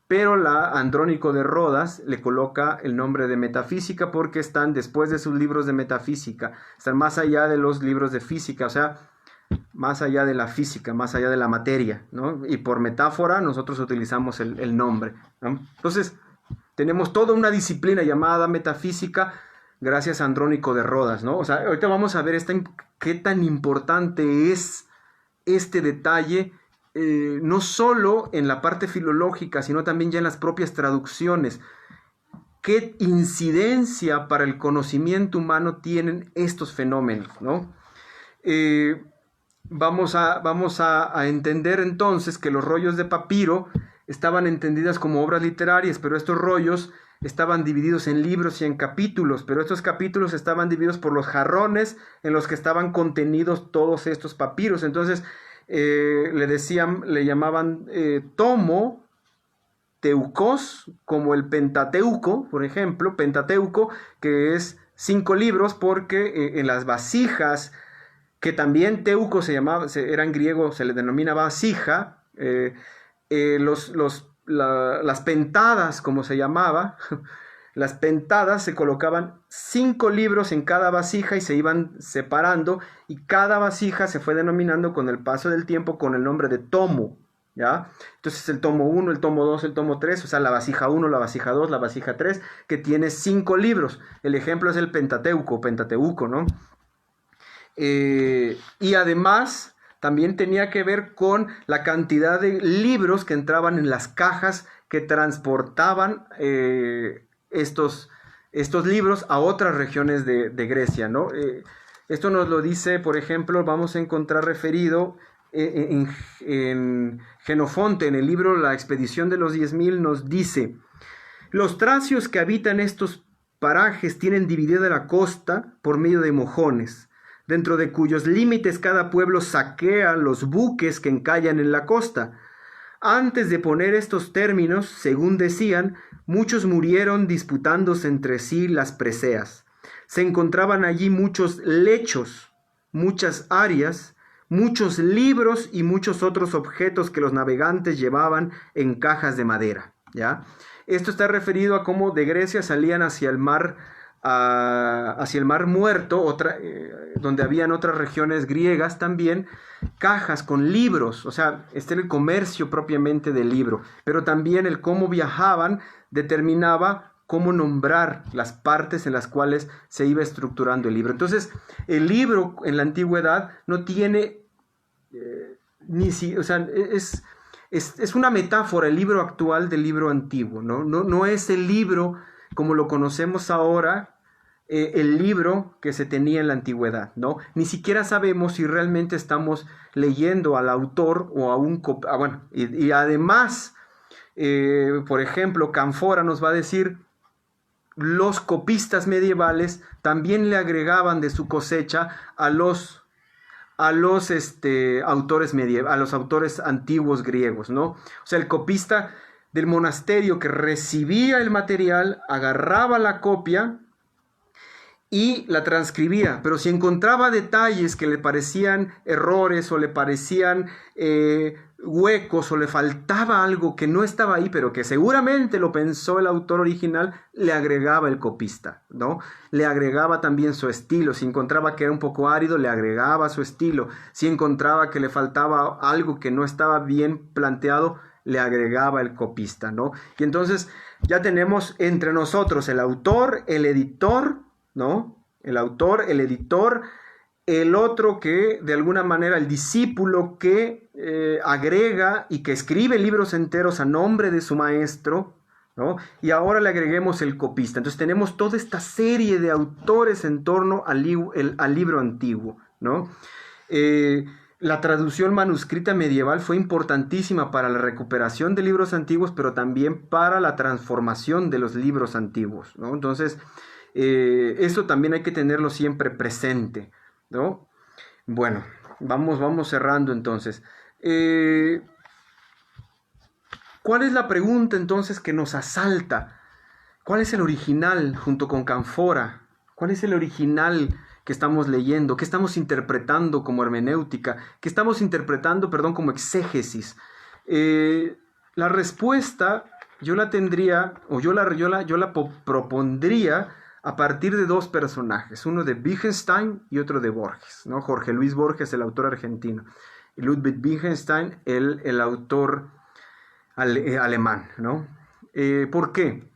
pero Andrónico de Rodas le coloca el nombre de metafísica porque están después de sus libros de metafísica, están más allá de los libros de física, o sea, más allá de la física, más allá de la materia, ¿no? Y por metáfora nosotros utilizamos el nombre, ¿no? Entonces, tenemos toda una disciplina llamada metafísica gracias a Andrónico de Rodas, ¿no? O sea, ahorita vamos a ver qué tan importante es este detalle, no solo en la parte filológica, sino también ya en las propias traducciones. ¿Qué incidencia para el conocimiento humano tienen estos fenómenos, ¿no? Vamos a entender entonces que los rollos de papiro estaban entendidas como obras literarias, pero estos rollos estaban divididos en libros y en capítulos, pero estos capítulos estaban divididos por los jarrones en los que estaban contenidos todos estos papiros. Entonces le llamaban tomo, teucos, como el Pentateuco, por ejemplo, Pentateuco, que es 5 libros, porque en las vasijas, que también teuco eran griegos, se le denomina vasija, las pentadas, como se llamaba, las pentadas se colocaban 5 libros en cada vasija y se iban separando, y cada vasija se fue denominando con el paso del tiempo con el nombre de tomo, ¿ya? Entonces el tomo 1, el tomo 2, el tomo 3, o sea, la vasija 1, la vasija 2, la vasija 3, que tiene 5 libros. El ejemplo es el Pentateuco, ¿no? Y además también tenía que ver con la cantidad de libros que entraban en las cajas que transportaban estos libros a otras regiones de Grecia, ¿no? Esto nos lo dice, por ejemplo, vamos a encontrar referido en Jenofonte, en el libro La expedición de los 10.000, nos dice: los tracios que habitan estos parajes tienen dividida la costa por medio de mojones, dentro de cuyos límites cada pueblo saquea los buques que encallan en la costa. Antes de poner estos términos, según decían, muchos murieron disputándose entre sí las preseas. Se encontraban allí muchos lechos, muchas arias, muchos libros y muchos otros objetos que los navegantes llevaban en cajas de madera, ¿ya? Esto está referido a cómo de Grecia salían hacia el mar Muerto, donde habían otras regiones griegas también, cajas con libros, o sea, este era el comercio propiamente del libro, pero también el cómo viajaban determinaba cómo nombrar las partes en las cuales se iba estructurando el libro. Entonces, el libro en la antigüedad no tiene, o sea, es una metáfora el libro actual del libro antiguo, ¿no? No es el libro como lo conocemos ahora, el libro que se tenía en la antigüedad, ¿no? Ni siquiera sabemos si realmente estamos leyendo al autor o a un... bueno, y además, por ejemplo, Canfora nos va a decir, los copistas medievales también le agregaban de su cosecha a los autores a los autores antiguos griegos, ¿no? O sea, el copista del monasterio que recibía el material, agarraba la copia y la transcribía, pero si encontraba detalles que le parecían errores o le parecían huecos o le faltaba algo que no estaba ahí, pero que seguramente lo pensó el autor original, le agregaba el copista, ¿no? Le agregaba también su estilo. Si encontraba que era un poco árido, le agregaba su estilo. Si encontraba que le faltaba algo que no estaba bien planteado, le agregaba el copista, ¿no? Y entonces ya tenemos entre nosotros el autor, el editor, ¿no? El autor, el editor, el otro que de alguna manera el discípulo que agrega y que escribe libros enteros a nombre de su maestro, ¿no? Y ahora le agreguemos el copista. Entonces tenemos toda esta serie de autores en torno al libro antiguo, ¿no? La traducción manuscrita medieval fue importantísima para la recuperación de libros antiguos, pero también para la transformación de los libros antiguos, ¿no? Entonces, eso también hay que tenerlo siempre presente, ¿no? Bueno, vamos cerrando entonces. ¿Cuál es la pregunta entonces que nos asalta? ¿Cuál es el original junto con Canfora? ¿Cuál es el original que estamos leyendo? ¿Qué estamos interpretando como hermenéutica? ¿Qué estamos interpretando, como exégesis? La respuesta yo la tendría, o yo la propondría a partir de dos personajes, uno de Wittgenstein y otro de Borges, ¿no? Jorge Luis Borges, el autor argentino, y Ludwig Wittgenstein, el autor alemán, ¿no? ¿Por qué?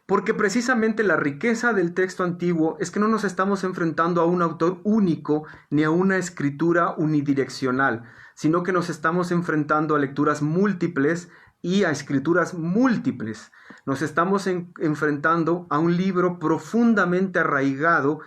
Porque precisamente la riqueza del texto antiguo es que no nos estamos enfrentando a un autor único ni a una escritura unidireccional, sino que nos estamos enfrentando a lecturas múltiples y a escrituras múltiples. Nos estamos enfrentando a un libro profundamente arraigado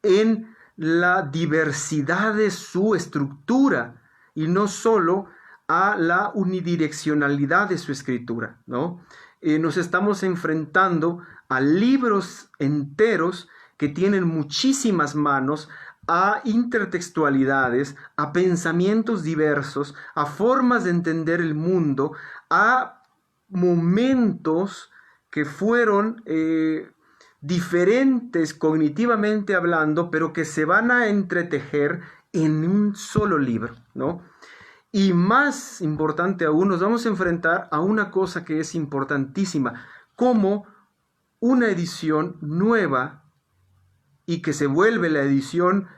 en la diversidad de su estructura y no solo a la unidireccionalidad de su escritura, ¿no? Nos estamos enfrentando a libros enteros que tienen muchísimas manos, a intertextualidades, a pensamientos diversos, a formas de entender el mundo, a momentos que fueron diferentes cognitivamente hablando, pero que se van a entretejer en un solo libro, ¿no? Y más importante aún, nos vamos a enfrentar a una cosa que es importantísima, como una edición nueva y que se vuelve la edición,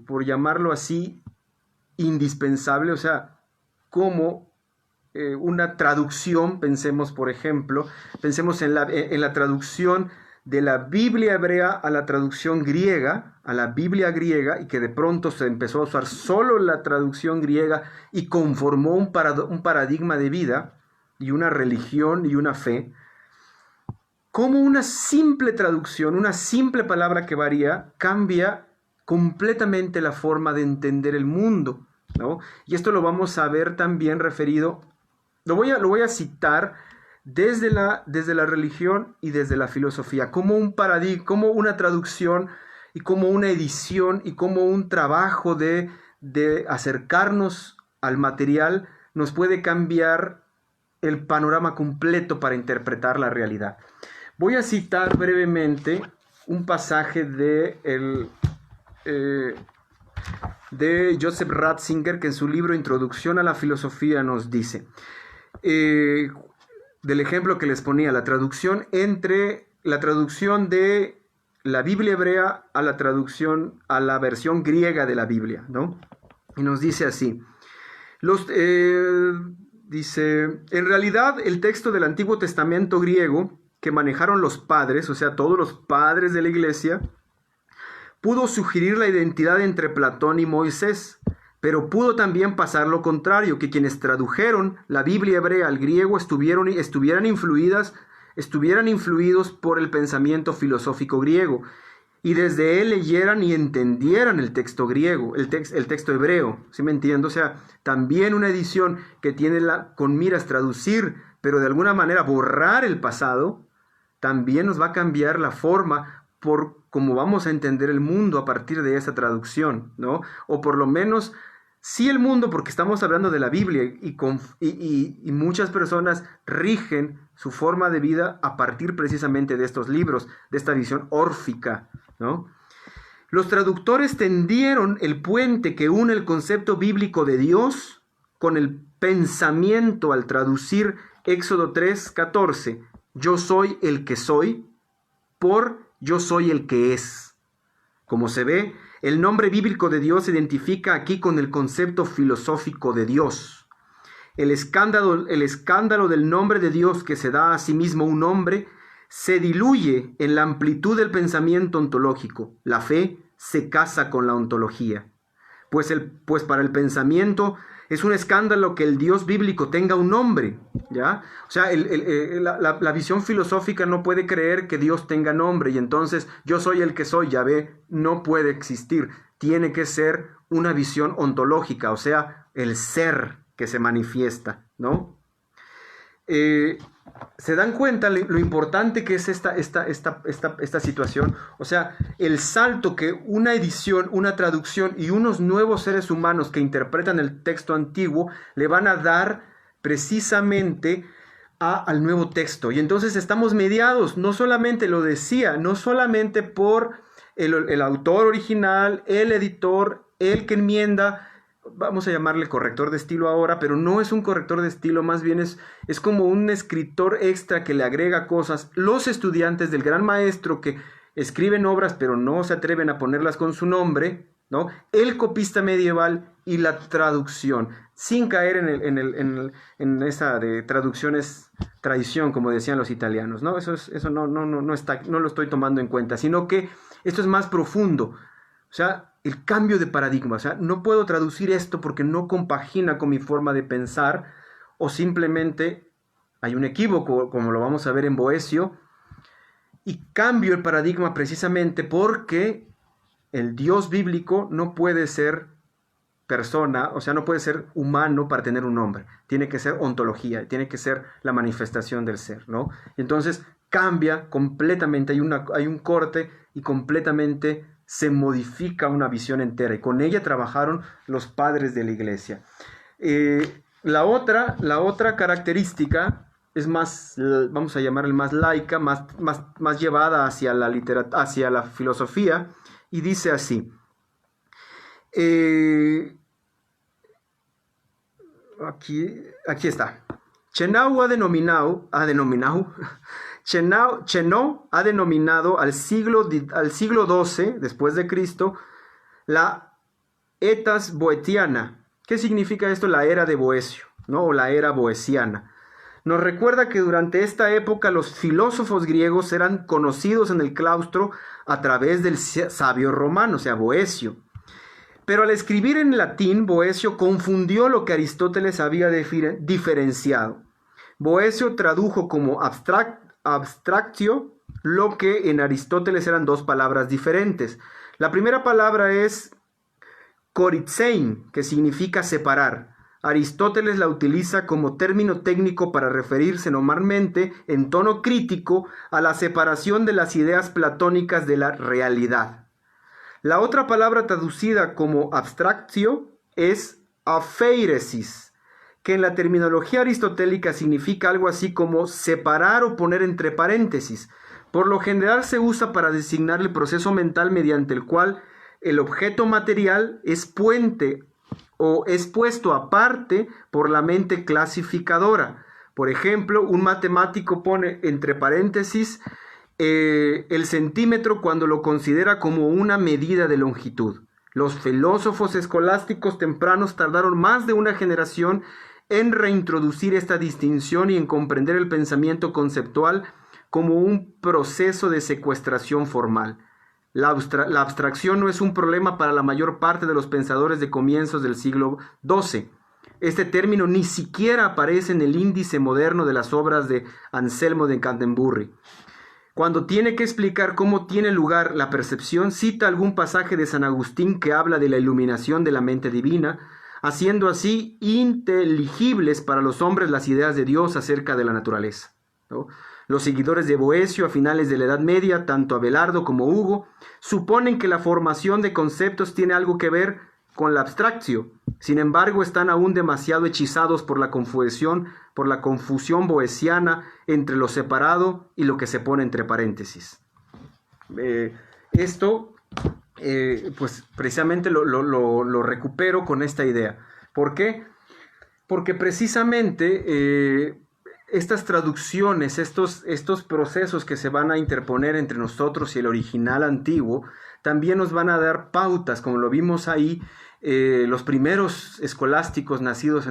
por llamarlo así, indispensable, o sea, como una traducción, pensemos por ejemplo, en la traducción de la Biblia hebrea a la traducción griega, a la Biblia griega, y que de pronto se empezó a usar solo la traducción griega y conformó un paradigma de vida y una religión y una fe, como una simple traducción, una simple palabra que varía, cambia completamente la forma de entender el mundo, ¿no? Y esto lo vamos a ver también referido, lo voy a citar desde la religión y desde la filosofía, como un paradigma, como una traducción y como una edición y como un trabajo de acercarnos al material nos puede cambiar el panorama completo para interpretar la realidad. Voy a citar brevemente un pasaje de Joseph Ratzinger, que en su libro Introducción a la Filosofía nos dice, del ejemplo que les ponía, la traducción de la Biblia hebrea a la versión griega de la Biblia, ¿no? Y nos dice así, dice, en realidad el texto del Antiguo Testamento griego que manejaron los padres, o sea, todos los padres de la iglesia, pudo sugerir la identidad entre Platón y Moisés, pero pudo también pasar lo contrario, que quienes tradujeron la Biblia hebrea al griego estuvieran influidos por el pensamiento filosófico griego, y desde él leyeran y entendieran el texto griego, el texto hebreo, ¿sí me entiendo? O sea, también una edición que tiene con miras traducir, pero de alguna manera borrar el pasado, también nos va a cambiar la forma por cómo vamos a entender el mundo a partir de esa traducción, ¿no? O por lo menos, sí el mundo, porque estamos hablando de la Biblia y muchas personas rigen su forma de vida a partir precisamente de estos libros, de esta visión órfica, ¿no? Los traductores tendieron el puente que une el concepto bíblico de Dios con el pensamiento al traducir Éxodo 3:14, yo soy el que soy, por yo soy el que es. Como se ve, el nombre bíblico de Dios se identifica aquí con el concepto filosófico de Dios. El escándalo del nombre de Dios que se da a sí mismo un nombre se diluye en la amplitud del pensamiento ontológico. La fe se casa con la ontología. Pues para el pensamiento es un escándalo que el Dios bíblico tenga un nombre, ¿ya? O sea, la visión filosófica no puede creer que Dios tenga nombre y entonces yo soy el que soy, Yahvé, no puede existir. Tiene que ser una visión ontológica, o sea, el ser que se manifiesta, ¿no? ¿Se dan cuenta lo importante que es esta situación? O sea, el salto que una edición, una traducción y unos nuevos seres humanos que interpretan el texto antiguo le van a dar precisamente al nuevo texto. Y entonces estamos mediados, no solamente lo decía, no solamente por el autor original, el editor, el que enmienda, vamos a llamarle corrector de estilo ahora, pero no es un corrector de estilo, más bien es como un escritor extra que le agrega cosas. Los estudiantes del gran maestro que escriben obras pero no se atreven a ponerlas con su nombre, ¿no? El copista medieval y la traducción, sin caer en esa de traducciones tradición, como decían los italianos, ¿no? Eso no lo estoy tomando en cuenta, sino que esto es más profundo. O sea, el cambio de paradigma. O sea, no puedo traducir esto porque no compagina con mi forma de pensar, o simplemente hay un equívoco, como lo vamos a ver en Boecio, y cambio el paradigma precisamente porque el Dios bíblico no puede ser persona, o sea, no puede ser humano para tener un nombre. Tiene que ser ontología, tiene que ser la manifestación del ser, ¿no? Entonces cambia completamente, hay un corte y completamente se modifica una visión entera, y con ella trabajaron los padres de la iglesia. La otra característica es más, vamos a llamarla más laica, más llevada hacia la hacia la filosofía, y dice así. Aquí está. Chenau ha denominado al siglo XII después de Cristo la etas boetiana. ¿Qué significa esto? La era de Boecio, ¿no? O la era boeciana. Nos recuerda que durante esta época los filósofos griegos eran conocidos en el claustro a través del sabio romano, o sea, Boecio. Pero al escribir en latín, Boecio confundió lo que Aristóteles había diferenciado. Boecio tradujo como abstractio lo que en Aristóteles eran dos palabras diferentes. La primera palabra es koritzein, que significa separar. Aristóteles la utiliza como término técnico para referirse normalmente, en tono crítico, a la separación de las ideas platónicas de la realidad. La otra palabra traducida como abstractio es afeiresis, que en la terminología aristotélica significa algo así como separar o poner entre paréntesis. Por lo general se usa para designar el proceso mental mediante el cual el objeto material es puente o es puesto aparte por la mente clasificadora. Por ejemplo, un matemático pone entre paréntesis el centímetro cuando lo considera como una medida de longitud. Los filósofos escolásticos tempranos tardaron más de una generación en reintroducir esta distinción y en comprender el pensamiento conceptual como un proceso de secuestración formal. La abstracción no es un problema para la mayor parte de los pensadores de comienzos del siglo XII. Este término ni siquiera aparece en el índice moderno de las obras de Anselmo de Canterbury. Cuando tiene que explicar cómo tiene lugar la percepción, cita algún pasaje de San Agustín que habla de la iluminación de la mente divina, haciendo así inteligibles para los hombres las ideas de Dios acerca de la naturaleza, ¿no? Los seguidores de Boecio a finales de la Edad Media, tanto Abelardo como Hugo, suponen que la formación de conceptos tiene algo que ver con la abstracción. Sin embargo, están aún demasiado hechizados por la confusión boeciana entre lo separado y lo que se pone entre paréntesis. Esto, pues precisamente lo recupero con esta idea. ¿Por qué? Porque precisamente estas traducciones, estos procesos que se van a interponer entre nosotros y el original antiguo, también nos van a dar pautas, como lo vimos ahí. Los primeros escolásticos nacidos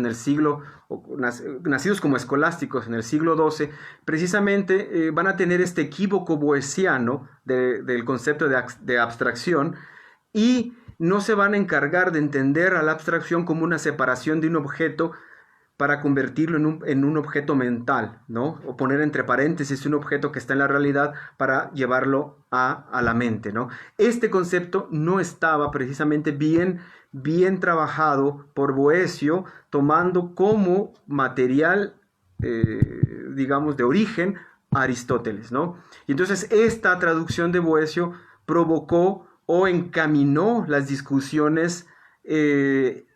como escolásticos en el siglo XII, precisamente van a tener este equívoco boeciano del concepto de abstracción, y no se van a encargar de entender a la abstracción como una separación de un objeto para convertirlo en un objeto mental, ¿no? O poner entre paréntesis un objeto que está en la realidad para llevarlo a la mente, ¿no? Este concepto no estaba precisamente bien trabajado por Boecio, tomando como material, digamos, de origen a Aristóteles, ¿no? Y entonces esta traducción de Boecio provocó o encaminó las discusiones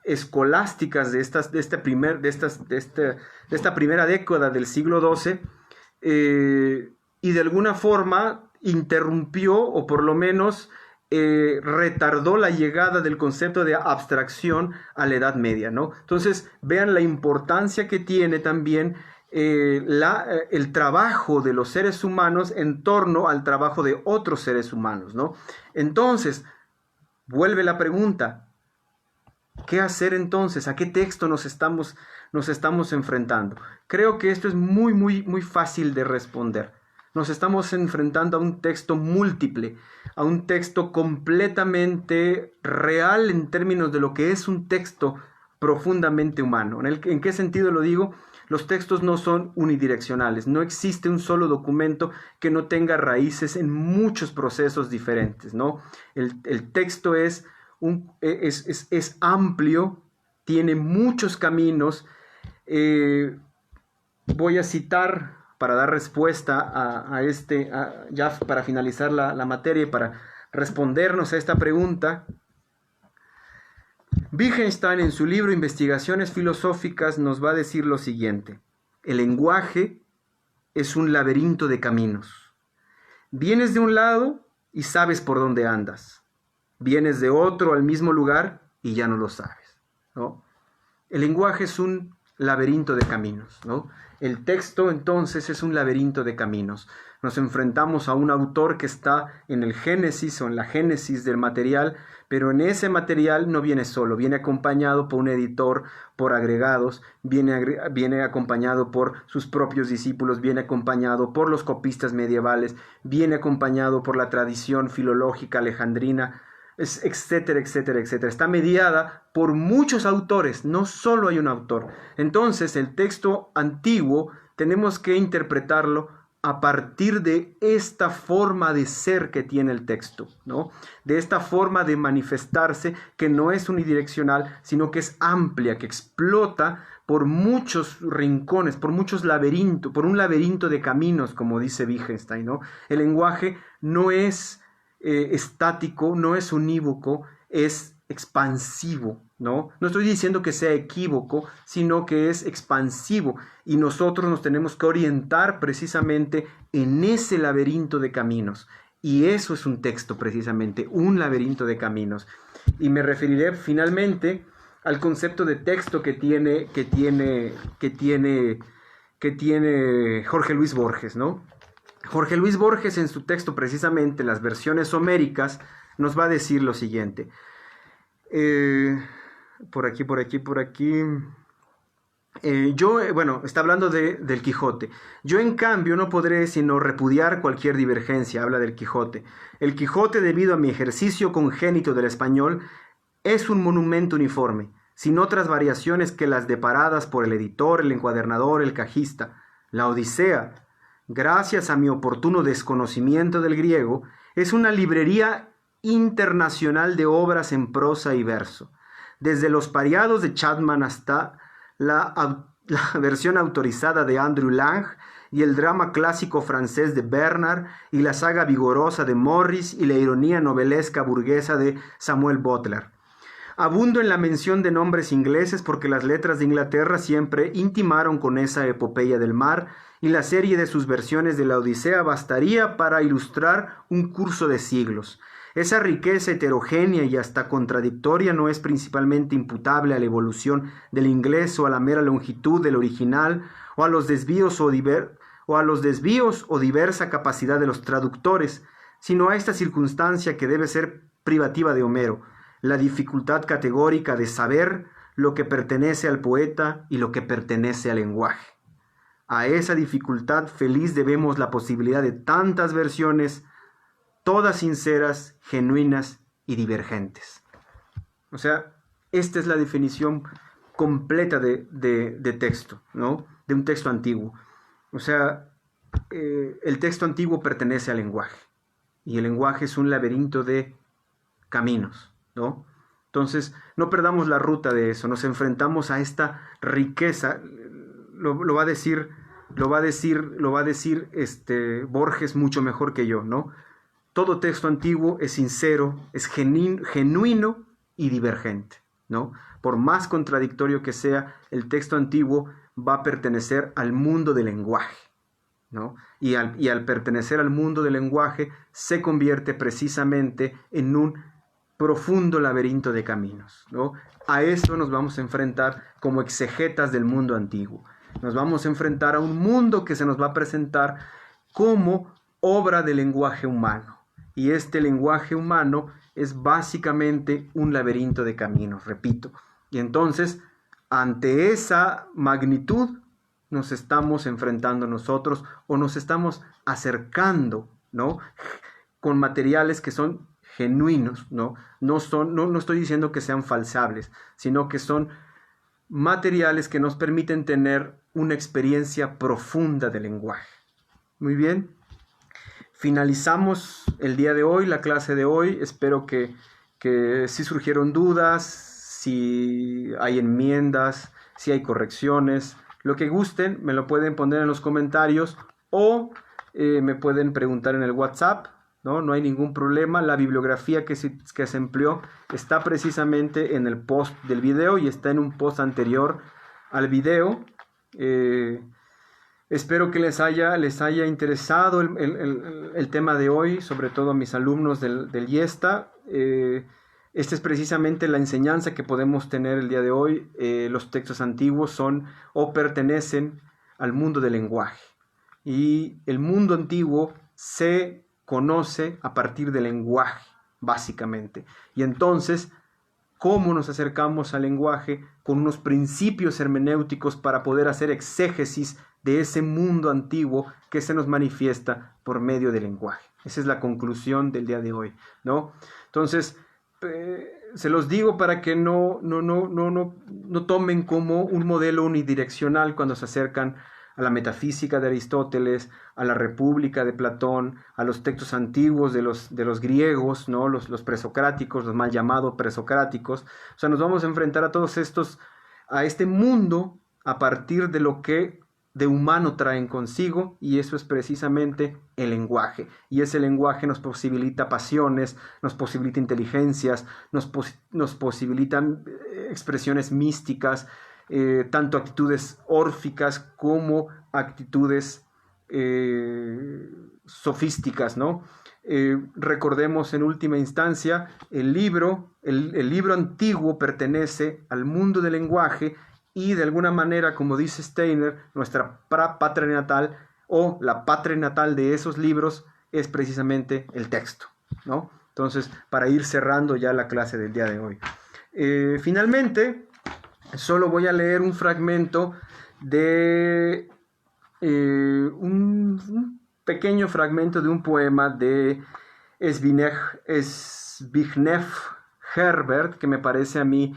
escolásticas de esta primera década del siglo XII, y de alguna forma interrumpió, o por lo menos retardó la llegada del concepto de abstracción a la Edad Media, ¿no? Entonces, vean la importancia que tiene también el trabajo de los seres humanos en torno al trabajo de otros seres humanos, ¿no? Entonces, vuelve la pregunta, ¿qué hacer entonces? ¿A qué texto nos estamos enfrentando? Creo que esto es muy, muy, muy fácil de responder. Nos estamos enfrentando a un texto múltiple, a un texto completamente real en términos de lo que es un texto profundamente humano. ¿En qué sentido lo digo? Los textos no son unidireccionales, no existe un solo documento que no tenga raíces en muchos procesos diferentes, ¿no? El texto es amplio, tiene muchos caminos. Voy a citar para dar respuesta ya para finalizar la materia y para respondernos a esta pregunta. Wittgenstein en su libro Investigaciones Filosóficas nos va a decir lo siguiente: el lenguaje es un laberinto de caminos. Vienes de un lado y sabes por dónde andas. Vienes de otro al mismo lugar y ya no lo sabes, ¿no? El lenguaje es un laberinto de caminos, ¿no? El texto entonces es un laberinto de caminos. Nos enfrentamos a un autor que está en el génesis o en la génesis del material, pero en ese material no viene solo, viene acompañado por un editor, por agregados, viene acompañado por sus propios discípulos, viene acompañado por los copistas medievales, viene acompañado por la tradición filológica alejandrina, etcétera, etcétera, etcétera. Está mediada por muchos autores, no solo hay un autor. Entonces, el texto antiguo tenemos que interpretarlo a partir de esta forma de ser que tiene el texto, ¿no? De esta forma de manifestarse que no es unidireccional, sino que es amplia, que explota por muchos rincones, por muchos laberintos, por un laberinto de caminos, como dice Wittgenstein, ¿no? El lenguaje no es estático, no es unívoco, es expansivo, ¿no? No estoy diciendo que sea equívoco, sino que es expansivo, y nosotros nos tenemos que orientar precisamente en ese laberinto de caminos, y eso es un texto precisamente, un laberinto de caminos. Y me referiré finalmente al concepto de texto que tiene Jorge Luis Borges, ¿no? Jorge Luis Borges en su texto, precisamente en las versiones homéricas, nos va a decir lo siguiente. Por aquí. Está hablando del Quijote. Yo, en cambio, no podré sino repudiar cualquier divergencia, habla del Quijote. El Quijote, debido a mi ejercicio congénito del español, es un monumento uniforme, sin otras variaciones que las deparadas por el editor, el encuadernador, el cajista. La Odisea, gracias a mi oportuno desconocimiento del griego, es una librería internacional de obras en prosa y verso, desde los pareados de Chapman hasta la versión autorizada de Andrew Lang y el drama clásico francés de Bernard y la saga vigorosa de Morris y la ironía novelesca burguesa de Samuel Butler. Abundo en la mención de nombres ingleses porque las letras de Inglaterra siempre intimaron con esa epopeya del mar, y la serie de sus versiones de la Odisea bastaría para ilustrar un curso de siglos. Esa riqueza heterogénea y hasta contradictoria no es principalmente imputable a la evolución del inglés o a la mera longitud del original o a los desvíos o diversa capacidad de los traductores, sino a esta circunstancia que debe ser privativa de Homero, la dificultad categórica de saber lo que pertenece al poeta y lo que pertenece al lenguaje. A esa dificultad feliz debemos la posibilidad de tantas versiones, todas sinceras, genuinas y divergentes. O sea, esta es la definición completa de texto, ¿no? De un texto antiguo. O sea, el texto antiguo pertenece al lenguaje, y el lenguaje es un laberinto de caminos, ¿no? Entonces, no perdamos la ruta de eso, nos enfrentamos a esta riqueza. Lo va a decir Borges mucho mejor que yo, ¿no? Todo texto antiguo es sincero, es genuino y divergente, ¿no? Por más contradictorio que sea, el texto antiguo va a pertenecer al mundo del lenguaje, ¿no? Y al pertenecer al mundo del lenguaje, se convierte precisamente en un profundo laberinto de caminos, ¿no? A eso nos vamos a enfrentar como exegetas del mundo antiguo. Nos vamos a enfrentar a un mundo que se nos va a presentar como obra del lenguaje humano. Y este lenguaje humano es básicamente un laberinto de caminos, repito. Y entonces, ante esa magnitud, nos estamos enfrentando nosotros o nos estamos acercando, ¿no? Con materiales que son genuinos, ¿no? No estoy diciendo que sean falsables, sino que son materiales que nos permiten tener una experiencia profunda del lenguaje. Muy bien. Finalizamos el día de hoy, la clase de hoy. Espero que si surgieron dudas, si hay enmiendas, si hay correcciones, lo que gusten, me lo pueden poner en los comentarios o me pueden preguntar en el WhatsApp, ¿no? No hay ningún problema. La bibliografía que se empleó está precisamente en el post del video y está en un post anterior al video. Espero que les haya interesado el tema de hoy, sobre todo a mis alumnos del IESTA. Esta es precisamente la enseñanza que podemos tener el día de hoy. Los textos antiguos son o pertenecen al mundo del lenguaje. Y el mundo antiguo se conoce a partir del lenguaje, básicamente. Y entonces, ¿cómo nos acercamos al lenguaje? Con unos principios hermenéuticos para poder hacer exégesis de ese mundo antiguo que se nos manifiesta por medio del lenguaje. Esa es la conclusión del día de hoy, ¿no? Entonces, se los digo para que no tomen como un modelo unidireccional cuando se acercan a la metafísica de Aristóteles, a la República de Platón, a los textos antiguos de los griegos, ¿no? Los presocráticos, los mal llamados presocráticos. O sea, nos vamos a enfrentar a todos estos, a este mundo a partir de lo que de humano traen consigo, y eso es precisamente el lenguaje. Y ese lenguaje nos posibilita pasiones, nos posibilita inteligencias, nos posibilitan expresiones místicas, tanto actitudes órficas como actitudes sofísticas, ¿no? Recordemos en última instancia, el libro antiguo pertenece al mundo del lenguaje y de alguna manera, como dice Steiner, nuestra patria natal o la patria natal de esos libros es precisamente el texto, ¿no? Entonces, para ir cerrando ya la clase del día de hoy. Finalmente, solo voy a leer un fragmento de un pequeño fragmento de un poema de Zbigniew Herbert, que me parece a mí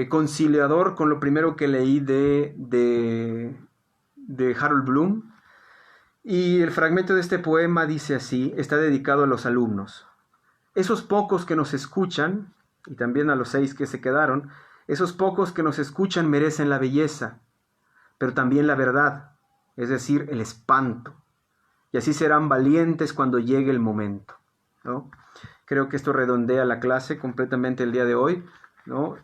conciliador con lo primero que leí de Harold Bloom. Y el fragmento de este poema dice así, está dedicado a los alumnos. Esos pocos que nos escuchan, y también a los 6 que se quedaron, esos pocos que nos escuchan merecen la belleza, pero también la verdad, es decir, el espanto. Y así serán valientes cuando llegue el momento, ¿no? Creo que esto redondea la clase completamente el día de hoy, ¿no?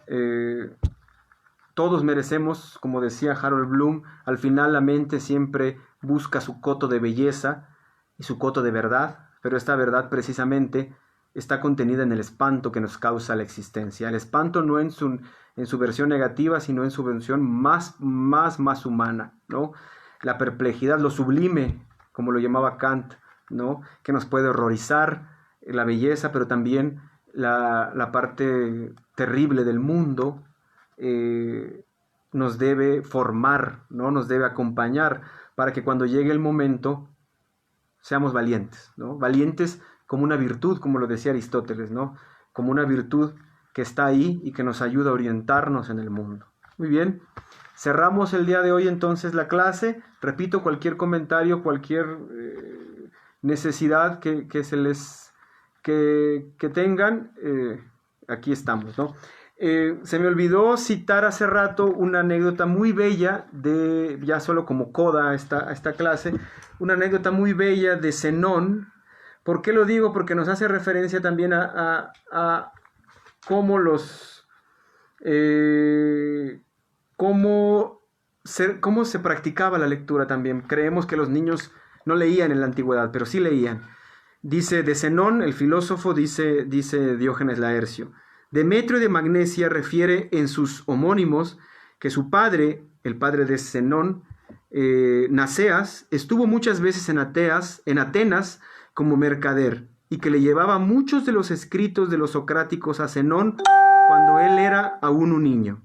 Todos merecemos, como decía Harold Bloom, al final la mente siempre busca su coto de belleza y su coto de verdad, pero esta verdad precisamente está contenida en el espanto que nos causa la existencia. El espanto no en su versión negativa, sino en su versión más humana, ¿no? La perplejidad, lo sublime, como lo llamaba Kant, ¿no? Que nos puede horrorizar, la belleza, pero también la parte terrible del mundo nos debe formar, ¿no? Nos debe acompañar para que cuando llegue el momento seamos valientes, ¿no? Valientes como una virtud, como lo decía Aristóteles, ¿no? Como una virtud que está ahí y que nos ayuda a orientarnos en el mundo. Muy bien, cerramos el día de hoy entonces la clase. Repito, cualquier comentario, cualquier necesidad que tengan, aquí estamos, ¿no? Se me olvidó citar hace rato una anécdota muy bella ya solo como coda a esta clase, una anécdota muy bella de Zenón. ¿Por qué lo digo? Porque nos hace referencia también a cómo cómo se practicaba la lectura también. Creemos que los niños no leían en la antigüedad, pero sí leían. Dice de Zenón, el filósofo, dice Diógenes Laercio. Demetrio de Magnesia refiere en sus homónimos que su padre, el padre de Zenón, Naseas, estuvo muchas veces en Atenas como mercader y que le llevaba muchos de los escritos de los socráticos a Zenón cuando él era aún un niño.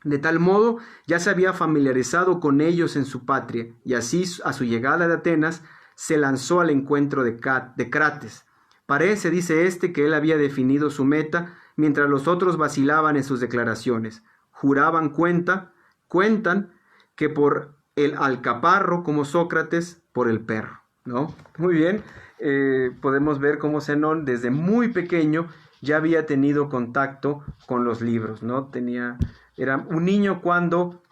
De tal modo ya se había familiarizado con ellos en su patria, y así a su llegada de Atenas se lanzó al encuentro de Crates. Parece, dice este, que él había definido su meta, mientras los otros vacilaban en sus declaraciones. Cuentan que por el alcaparro como Sócrates, por el perro, ¿no? Muy bien, podemos ver cómo Zenón desde muy pequeño ya había tenido contacto con los libros, ¿no? Era un niño cuando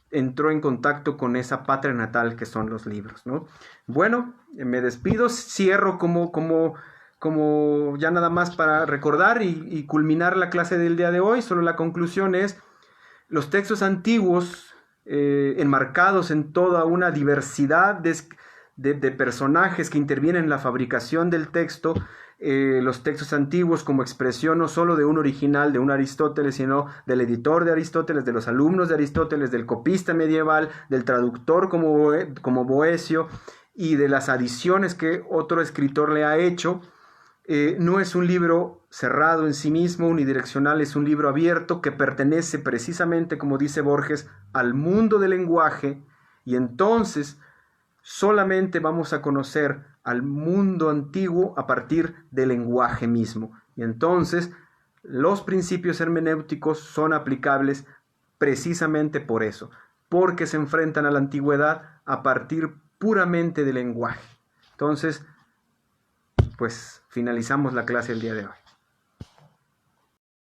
entró en contacto con esa patria natal que son los libros, ¿no? Bueno, me despido, cierro como ya nada más para recordar y culminar la clase del día de hoy. Solo la conclusión es, los textos antiguos, enmarcados en toda una diversidad de personajes que intervienen en la fabricación del texto, los textos antiguos como expresión no solo de un original, de un Aristóteles, sino del editor de Aristóteles, de los alumnos de Aristóteles, del copista medieval, del traductor como Boecio y de las adiciones que otro escritor le ha hecho. No es un libro cerrado en sí mismo, unidireccional, es un libro abierto que pertenece precisamente, como dice Borges, al mundo del lenguaje, y entonces solamente vamos a conocer al mundo antiguo a partir del lenguaje mismo. Y entonces los principios hermenéuticos son aplicables precisamente por eso, porque se enfrentan a la antigüedad a partir puramente del lenguaje. Entonces, pues finalizamos la clase el día de hoy.